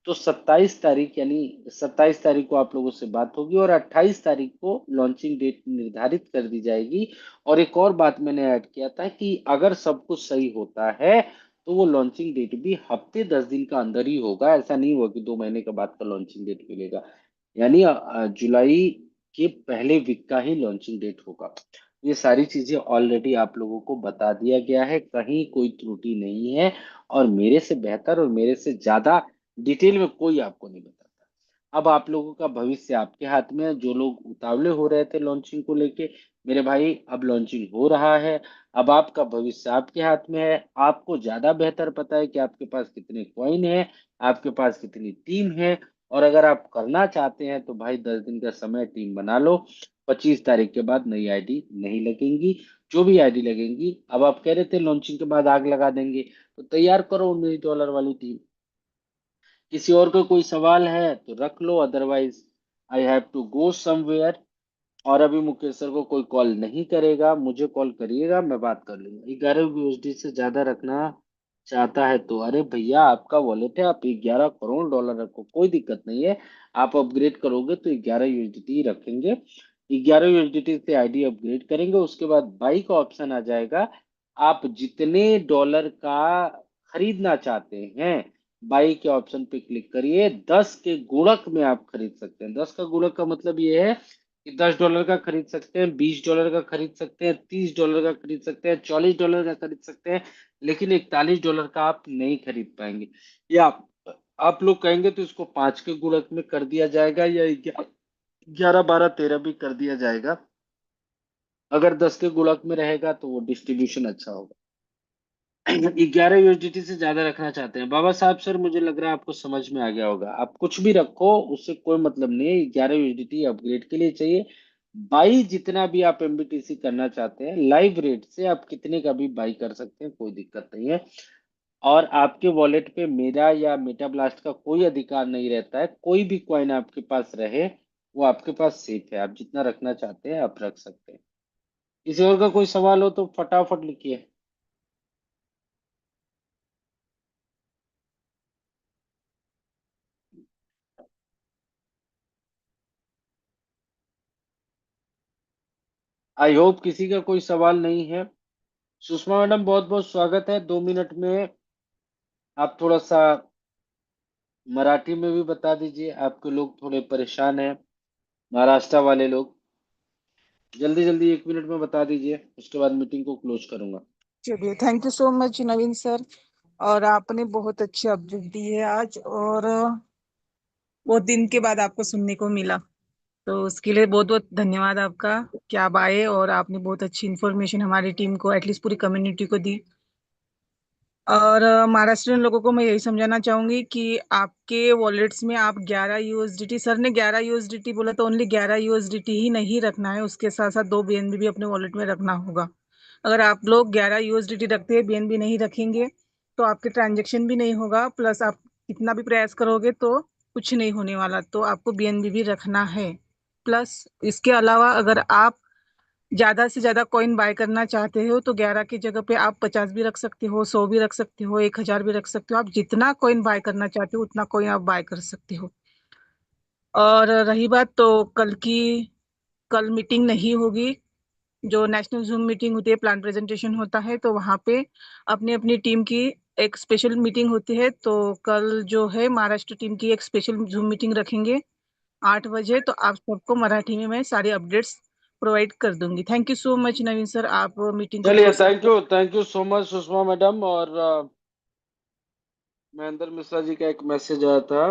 तो 27 तारीख, यानी 27 तारीख को आप लोगों से बात होगी और 28 तारीख को लॉन्चिंग डेट निर्धारित कर दी जाएगी। और एक और बात मैंने ऐड किया था कि अगर सब कुछ सही होता है तो वो लॉन्चिंग डेट भी हफ्ते 10 दिन का अंदर ही होगा। ऐसा नहीं होगा कि 2 महीने के बाद का लॉन्चिंग डेट मिलेगा। यानी जुलाई के पहले वीक का ही लॉन्चिंग डेट होगा। ये सारी चीजें ऑलरेडी आप लोगों को बता दिया गया है, कहीं कोई त्रुटि नहीं है, और मेरे से बेहतर और मेरे से ज्यादा डिटेल में कोई आपको नहीं बताता। अब आप लोगों का भविष्य आपके हाथ में है। जो लोग उतावले हो रहे थे लॉन्चिंग को लेके, मेरे भाई अब लॉन्चिंग हो रहा है। अब आपका भविष्य आपके हाथ में है। आपको ज्यादा बेहतर पता है कि आपके पास कितने कॉइन है, आपके पास कितनी टीम है। और अगर आप करना चाहते हैं तो भाई 10 दिन का समय, टीम बना लो। 25 तारीख के बाद नई आईडी नहीं लगेंगी। जो भी आईडी लगेंगी, अब आप कह रहे थे लॉन्चिंग के बाद आग लगा देंगे, तो तैयार करो $19 वाली टीम। किसी और को कोई सवाल है तो रख लो, otherwise I have to go somewhere. और अभी मुकेश सर को कोई कॉल नहीं करेगा, मुझे कॉल करिएगा, मैं बात कर लूंगा। 11 USD से ज्यादा रखना चाहता है तो अरे भैया आपका वॉलेट है, आप 11 करोड़ डॉलर रखो, कोई दिक्कत नहीं है। आप अपग्रेड करोगे तो 11 USDT ही रखेंगे। 11 USDT से आईडी अपग्रेड करेंगे, उसके बाद बाई का ऑप्शन आ जाएगा। आप जितने डॉलर का खरीदना चाहते हैं, बाई के ऑप्शन पे क्लिक करिए। 10 के गुणक में आप खरीद सकते हैं। 10 का गुणक का मतलब ये है कि $10 का खरीद सकते हैं, $20 का खरीद सकते हैं, $30 का खरीद सकते हैं, $40 का खरीद सकते हैं, लेकिन $41 का आप नहीं खरीद पाएंगे। या आप लोग कहेंगे तो इसको 5 के गुणक में कर दिया जाएगा, या 11 12 13 भी कर दिया जाएगा। अगर 10 के गुणक में रहेगा तो वो डिस्ट्रीब्यूशन अच्छा होगा। 11 USDT से ज्यादा रखना चाहते हैं बाबा साहब। सर मुझे लग रहा है आपको समझ में आ गया होगा। आप कुछ भी रखो, उससे कोई मतलब नहीं है। 11 USDT अपग्रेड के लिए चाहिए। बाई जितना भी आप एमबीटीसी करना चाहते हैं, लाइव रेट से आप कितने का भी बाई कर सकते हैं, कोई दिक्कत नहीं है। और आपके वॉलेट पे मेरा या मेटा ब्लास्ट का कोई अधिकार नहीं रहता है। कोई भी कॉइन आपके पास रहे, वो आपके पास सेफ है। आप जितना रखना चाहते हैं आप रख सकते हैं। किसी और का कोई सवाल हो तो फटाफट लिखिए। आई होप किसी का कोई सवाल नहीं है। सुषमा मैडम बहुत बहुत स्वागत है। 2 मिनट में आप थोड़ा सा मराठी में भी बता दीजिए। आपके लोग थोड़े परेशान हैं, महाराष्ट्र वाले लोग। जल्दी जल्दी 1 मिनट में बता दीजिए, उसके बाद मीटिंग को क्लोज करूंगा। चलिए, thank you so much Naveen sir. और आपने बहुत अच्छी अपडेट दी है आज, और बहुत दिन के बाद आपको सुनने को मिला, तो उसके लिए बहुत बहुत धन्यवाद आपका कि आप आए और आपने बहुत अच्छी इन्फॉर्मेशन हमारी टीम को, एटलीस्ट पूरी कम्युनिटी को दी। और महाराष्ट्रियन लोगों को मैं यही समझाना चाहूंगी कि आपके वॉलेट्स में आप 11 USDT, सर ने 11 USDT बोला तो ओनली 11 USDT ही नहीं रखना है, उसके साथ साथ 2 BNB भी अपने वॉलेट में रखना होगा। अगर आप लोग 11 USDT रखते हैं, BNB नहीं रखेंगे, तो आपके ट्रांजेक्शन भी नहीं होगा, प्लस आप कितना भी प्रयास करोगे तो कुछ नहीं होने वाला। तो आपको BNB भी रखना है। प्लस इसके अलावा अगर आप ज्यादा से ज्यादा कॉइन बाय करना चाहते हो तो 11 की जगह पे आप 50 भी रख सकते हो, 100 भी रख सकते हो, 1000 भी रख सकते हो। आप जितना कॉइन बाय करना चाहते हो उतना कॉइन आप बाय कर सकते हो। और रही बात तो कल की, कल मीटिंग नहीं होगी। जो नेशनल जूम मीटिंग होती है, प्लान प्रेजेंटेशन होता है, तो वहाँ पे अपनी अपनी टीम की एक स्पेशल मीटिंग होती है। तो कल जो है महाराष्ट्र टीम की एक स्पेशल जूम मीटिंग रखेंगे 8 बजे। तो आप सबको मराठी में मैं सारी अपडेट्स प्रोवाइड कर दूंगी। Thank you so much Naveen sir, आप मीटिंग को चलिए, close. Thank you so much Sushma madam. और महेंद्र मिश्रा जी का एक मैसेज आया था।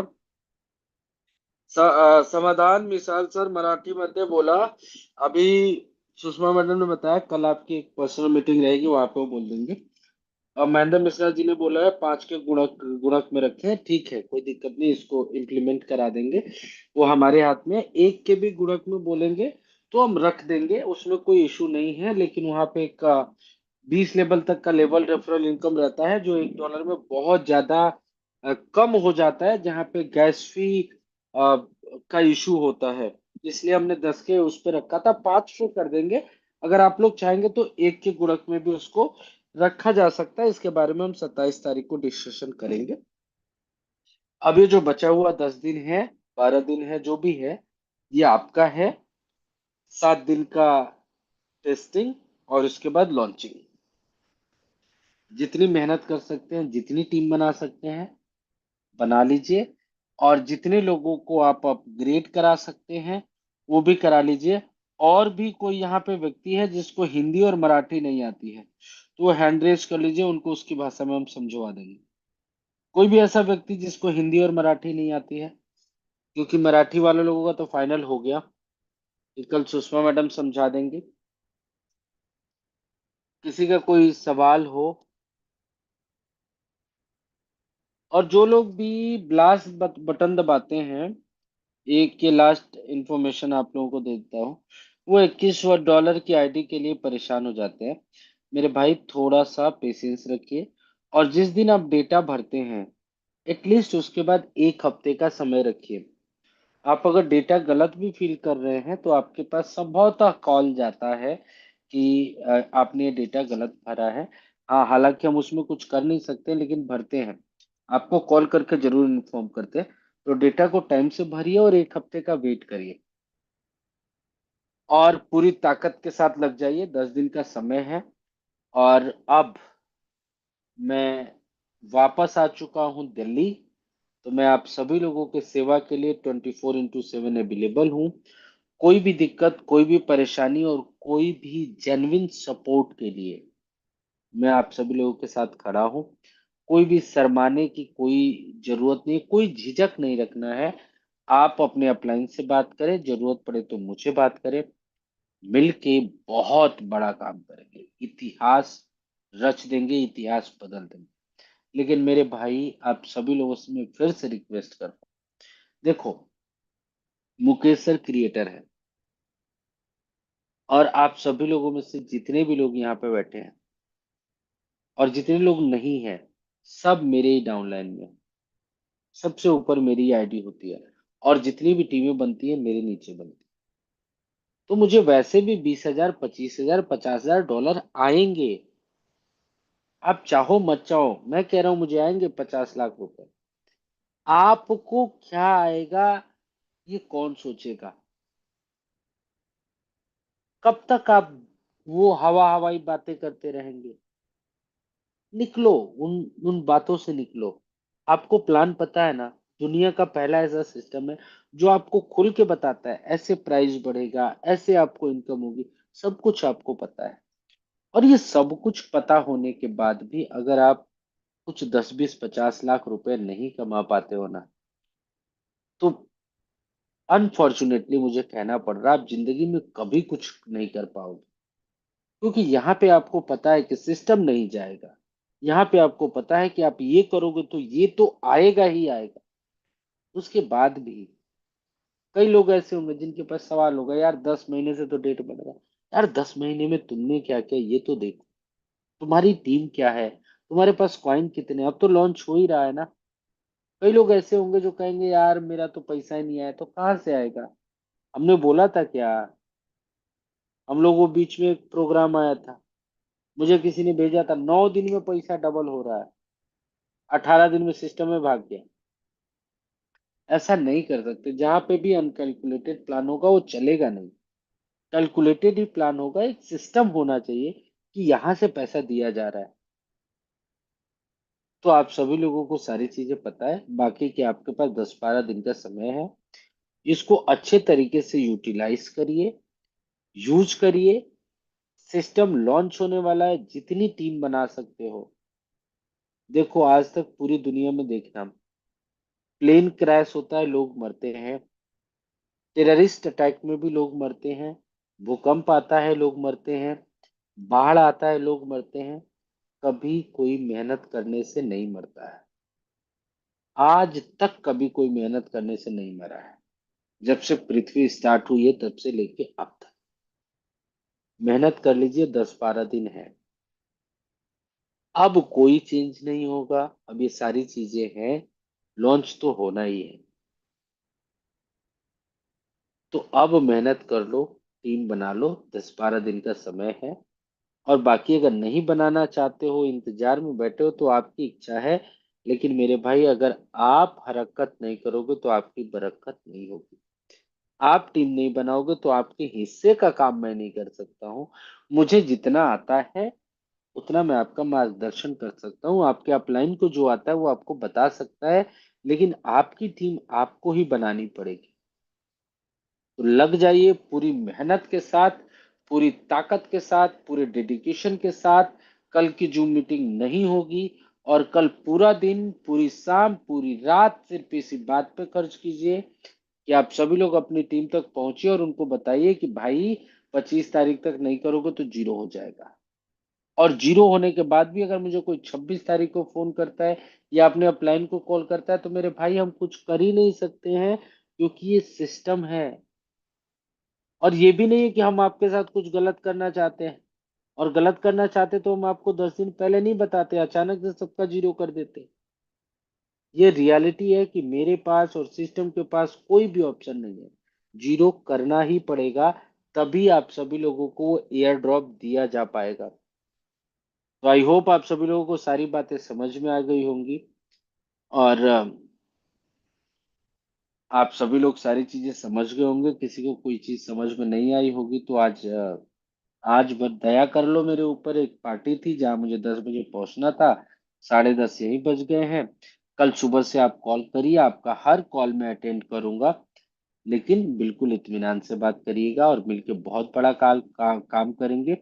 समाधान मिसाल सर मराठी मध्ये बोला। अभी सुषमा मैडम ने बताया कल आपकी एक पर्सनल मीटिंग रहेगी, वहां पे वो बोल देंगे। और महेंद्र मिश्रा जी ने बोला है 5 के गुणक गुणक में रखें। ठीक है, कोई दिक्कत नहीं, इसको इम्प्लीमेंट करा देंगे। वो हमारे हाथ में है। 1 के भी गुणक में बोलेंगे तो हम रख देंगे, उसमें कोई इशू नहीं है। लेकिन वहां पे एक 20 लेवल तक का लेवल रेफरल इनकम रहता है, जो $1 में बहुत ज्यादा कम हो जाता है, जहाँ पे गैस फी का इशू होता है। इसलिए हमने 10 के उस पे रखा था। 5 पे कर देंगे। अगर आप लोग चाहेंगे तो 1 के गुणक में भी उसको रखा जा सकता है। इसके बारे में हम 27 तारीख को डिस्कशन करेंगे। अब ये जो बचा हुआ 10 दिन है, 12 दिन है, जो भी है, ये आपका है। 7 दिन का टेस्टिंग और उसके बाद लॉन्चिंग। जितनी मेहनत कर सकते हैं, जितनी टीम बना सकते हैं, बना लीजिए। और जितने लोगों को आप अपग्रेड करा सकते हैं, वो भी करा लीजिए। और भी कोई यहाँ पे व्यक्ति है जिसको हिंदी और मराठी नहीं आती है, तो वो हैंड रेज कर लीजिए, उनको उसकी भाषा में हम समझवा देंगे। कोई भी ऐसा व्यक्ति जिसको हिंदी और मराठी नहीं आती है, क्योंकि मराठी वाले लोगों का तो फाइनल हो गया, ये कल सुषमा मैडम समझा देंगे। किसी का कोई सवाल हो। और जो लोग भी ब्लास्ट बटन दबाते हैं, एक के लास्ट इंफॉर्मेशन आप लोगों को दे देता हूँ। वो $21 की आईडी के लिए परेशान हो जाते हैं। मेरे भाई थोड़ा सा पेशेंस रखिए। और जिस दिन आप डेटा भरते हैं, एटलीस्ट उसके बाद 1 हफ्ते का समय रखिए। आप अगर डेटा गलत भी फिल कर रहे हैं तो आपके पास संभवतः कॉल जाता है कि आपने ये डेटा गलत भरा है। हाँ, हालांकि हम उसमें कुछ कर नहीं सकते, लेकिन भरते हैं। आपको कॉल करके जरूर इन्फॉर्म करते हैं। तो डेटा को टाइम से भरिए और 1 हफ्ते का वेट करिए। और पूरी ताकत के साथ लग जाइए, 10 दिन का समय है। और अब मैं वापस आ चुका हूँ दिल्ली। तो मैं आप सभी लोगों के सेवा के लिए 24x7 अवेलेबल हूँ। कोई भी दिक्कत, कोई भी परेशानी और कोई भी जेन्युइन सपोर्ट के लिए मैं आप सभी लोगों के साथ खड़ा हूँ। कोई भी शर्माने की कोई जरूरत नहीं, कोई झिझक नहीं रखना है। आप अपने अपलाइन से बात करें, जरूरत पड़े तो मुझे बात करें। मिलके बहुत बड़ा काम करेंगे, इतिहास रच देंगे, इतिहास बदल देंगे। लेकिन मेरे भाई, आप सभी लोगों से मैं फिर से रिक्वेस्ट कर रहा हूं, देखो, मुकेश सर क्रिएटर है, और आप सभी लोगों में से जितने भी लोग यहाँ पे बैठे हैं और जितने लोग नहीं हैं, सब मेरे ही डाउनलाइन में हैं। सबसे ऊपर मेरी आईडी होती है, और जितनी भी टीमें बनती है मेरे नीचे बनती है। तो मुझे वैसे भी 20,000, 25,000, 50,000 डॉलर आएंगे। आप चाहो मत चाहो, मैं कह रहा हूं मुझे आएंगे 50 लाख रुपए। आपको क्या आएगा, ये कौन सोचेगा? कब तक आप वो हवा हवाई बातें करते रहेंगे? निकलो, उन उन बातों से निकलो। आपको प्लान पता है ना? दुनिया का पहला ऐसा सिस्टम है जो आपको खुल के बताता है ऐसे प्राइस बढ़ेगा, ऐसे आपको इनकम होगी। सब कुछ आपको पता है। और ये सब कुछ पता होने के बाद भी अगर आप कुछ 10, 20, 50 लाख रुपए नहीं कमा पाते हो ना, तो अनफॉर्चुनेटली मुझे कहना पड़ रहा है, आप जिंदगी में कभी कुछ नहीं कर पाओगे। क्योंकि यहाँ पे आपको पता है कि सिस्टम नहीं जाएगा। यहाँ पे आपको पता है कि आप ये करोगे तो ये तो आएगा ही आएगा। उसके बाद भी कई लोग ऐसे होंगे जिनके पास सवाल होगा, यार 10 महीने से तो डेट बन रहा है। यार 10 महीने में तुमने क्या किया ये तो देखो। तुम्हारी टीम क्या है? तुम्हारे पास कॉइन कितने हैं? अब तो लॉन्च हो ही रहा है ना। कई लोग ऐसे होंगे जो कहेंगे, यार मेरा तो पैसा ही नहीं आया। तो कहाँ से आएगा? हमने बोला था क्या? हम लोगों बीच में एक प्रोग्राम आया था, मुझे किसी ने भेजा था, 9 दिन में पैसा डबल हो रहा है, 18 दिन में सिस्टम में भाग गया। ऐसा नहीं कर सकते। जहां पे भी अनकैलकुलेटेड प्लान होगा वो चलेगा नहीं। कैलकुलेटेड ही प्लान होगा। एक सिस्टम होना चाहिए कि यहाँ से पैसा दिया जा रहा है। तो आप सभी लोगों को सारी चीजें पता है, बाकी कि आपके पास 10, 12 दिन का समय है। इसको अच्छे तरीके से यूटिलाइज करिए, यूज करिए। सिस्टम लॉन्च होने वाला है, जितनी टीम बना सकते हो। देखो, आज तक पूरी दुनिया में देखना, प्लेन क्रैश होता है लोग मरते हैं, टेररिस्ट अटैक में भी लोग मरते हैं, भूकंप आता है लोग मरते हैं, बाढ़ आता है लोग मरते हैं। कभी कोई मेहनत करने से नहीं मरता है। आज तक कभी कोई मेहनत करने से नहीं मरा है। जब से पृथ्वी स्टार्ट हुई है तब से लेके अब तक मेहनत कर लीजिए, 10, 12 दिन है। अब कोई चेंज नहीं होगा। अब ये सारी चीजें हैं, लॉन्च तो होना ही है। तो अब मेहनत कर लो, टीम बना लो, 10, 12 दिन का समय है। और बाकी अगर नहीं बनाना चाहते हो, इंतजार में बैठे हो, तो आपकी इच्छा है। लेकिन मेरे भाई, अगर आप हरकत नहीं करोगे तो आपकी बरकत नहीं होगी। आप टीम नहीं बनाओगे तो आपके हिस्से का काम मैं नहीं कर सकता हूँ। मुझे जितना आता है उतना मैं आपका मार्गदर्शन कर सकता हूँ। आपके अपलाइन को जो आता है वो आपको बता सकता है। लेकिन आपकी टीम आपको ही बनानी पड़ेगी। तो लग जाइए पूरी मेहनत के साथ, पूरी ताकत के साथ, पूरे डेडिकेशन के साथ। कल की जूम मीटिंग नहीं होगी। और कल पूरा दिन, पूरी शाम, पूरी रात सिर्फ इसी बात पे खर्च कीजिए कि आप सभी लोग अपनी टीम तक पहुंचिए और उनको बताइए कि भाई, 25 तारीख तक नहीं करोगे तो जीरो हो जाएगा। और जीरो होने के बाद भी अगर मुझे कोई 26 तारीख को फोन करता है या अपने अपलाइन को कॉल करता है, तो मेरे भाई हम कुछ कर ही नहीं सकते हैं, क्योंकि ये सिस्टम है। और ये भी नहीं है कि हम आपके साथ कुछ गलत करना चाहते हैं। और गलत करना चाहते तो हम आपको 10 दिन पहले नहीं बताते, अचानक से सबका जीरो कर देते। ये रियलिटी है कि मेरे पास और सिस्टम के पास कोई भी ऑप्शन नहीं है। जीरो करना ही पड़ेगा। तभी आप सभी लोगों को एयर ड्रॉप दिया जा पाएगा। तो आई होप आप सभी लोगों को सारी बातें समझ में आ गई होंगी। और आप सभी लोग सारी चीजें समझ गए होंगे। किसी को कोई चीज समझ में नहीं आई होगी तो आज बस दया कर लो मेरे ऊपर। एक पार्टी थी जहां मुझे 10 बजे पहुंचना था, 10:30 यही बज गए हैं। कल सुबह से आप कॉल करिए, आपका हर कॉल मैं अटेंड करूंगा। लेकिन बिल्कुल इत्मीनान से बात करिएगा और मिलके बहुत बड़ा काम करेंगे।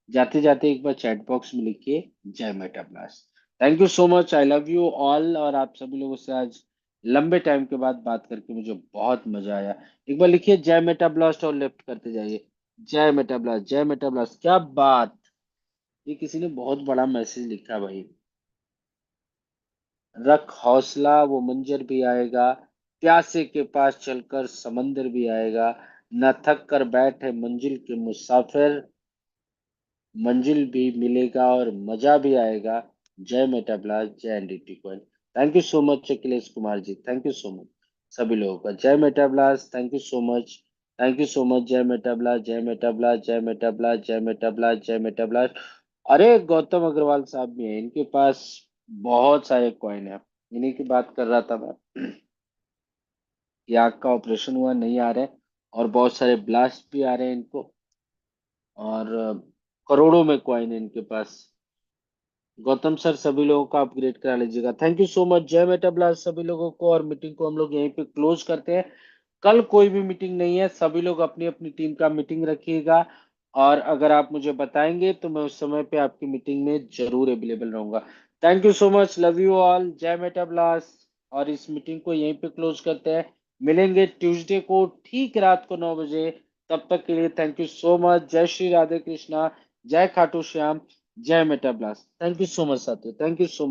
जाते जाते एक बार चैट बॉक्स में लिखिए, जय Meta blast. Thank you so much, I love you all. और आप सभी लोगों से आज लंबे टाइम के बाद बात करके मुझे बहुत मजा आया। एक बार लिखिए जय मेटा ब्लास्ट और लेफ्ट करते जाइए। जय मेटा ब्लास्ट, जय मेटा ब्लास्ट, क्या बात। ये किसी ने बहुत बड़ा मैसेज लिखा भाई। रख हौसला, वो मंजर भी आएगा, प्यासे के पास चलकर समंदर भी आएगा, न थक कर बैठे मंजिल के मुसाफिर, मंजिल भी मिलेगा और मजा भी आएगा। जय मेटाब्लास्ट, जय NDT coin. Thank you so much Akhilesh Kumar ji, thank you so much सभी लोगों का। जय Metablast, thank you so much, thank you so much. जय मेटाब्लास्ट, जय मेटाब्लास्ट, जय मेटाब्लास्ट, जय मेटाब्लास्ट, जय मेटाब्लास्ट। अरे गौतम अग्रवाल साहब भी हैं, इनके पास बहुत सारे कॉइन है, इन्हीं की बात कर रहा था मैं। कि आग का ऑपरेशन हुआ, नहीं आ रहे, और बहुत सारे ब्लास्ट भी आ रहे हैं इनको, और करोड़ों में कॉइन है इनके पास। गौतम सर सभी लोगों का अपग्रेड करा लीजिएगा। Thank you so much. जय मेटाब्लास्ट सभी लोगों को, और मीटिंग को हम लोग यहीं पे क्लोज करते हैं। कल कोई भी मीटिंग नहीं है, सभी लोग अपनी अपनी टीम का मीटिंग रखिएगा, और अगर आप मुझे बताएंगे तो मैं उस समय पे आपकी मीटिंग में जरूर अवेलेबल रहूंगा। Thank you so much, love you all, जय मेटाब्लास्ट। और इस मीटिंग को यहीं पे क्लोज करते हैं। मिलेंगे ट्यूसडे को ठीक रात को 9 बजे। तब तक के लिए थैंक यू सो मच। जय श्री राधे कृष्णा, जय खाटू श्याम, जय Metablast. Thank you so much साथियों, थैंक यू सो मच।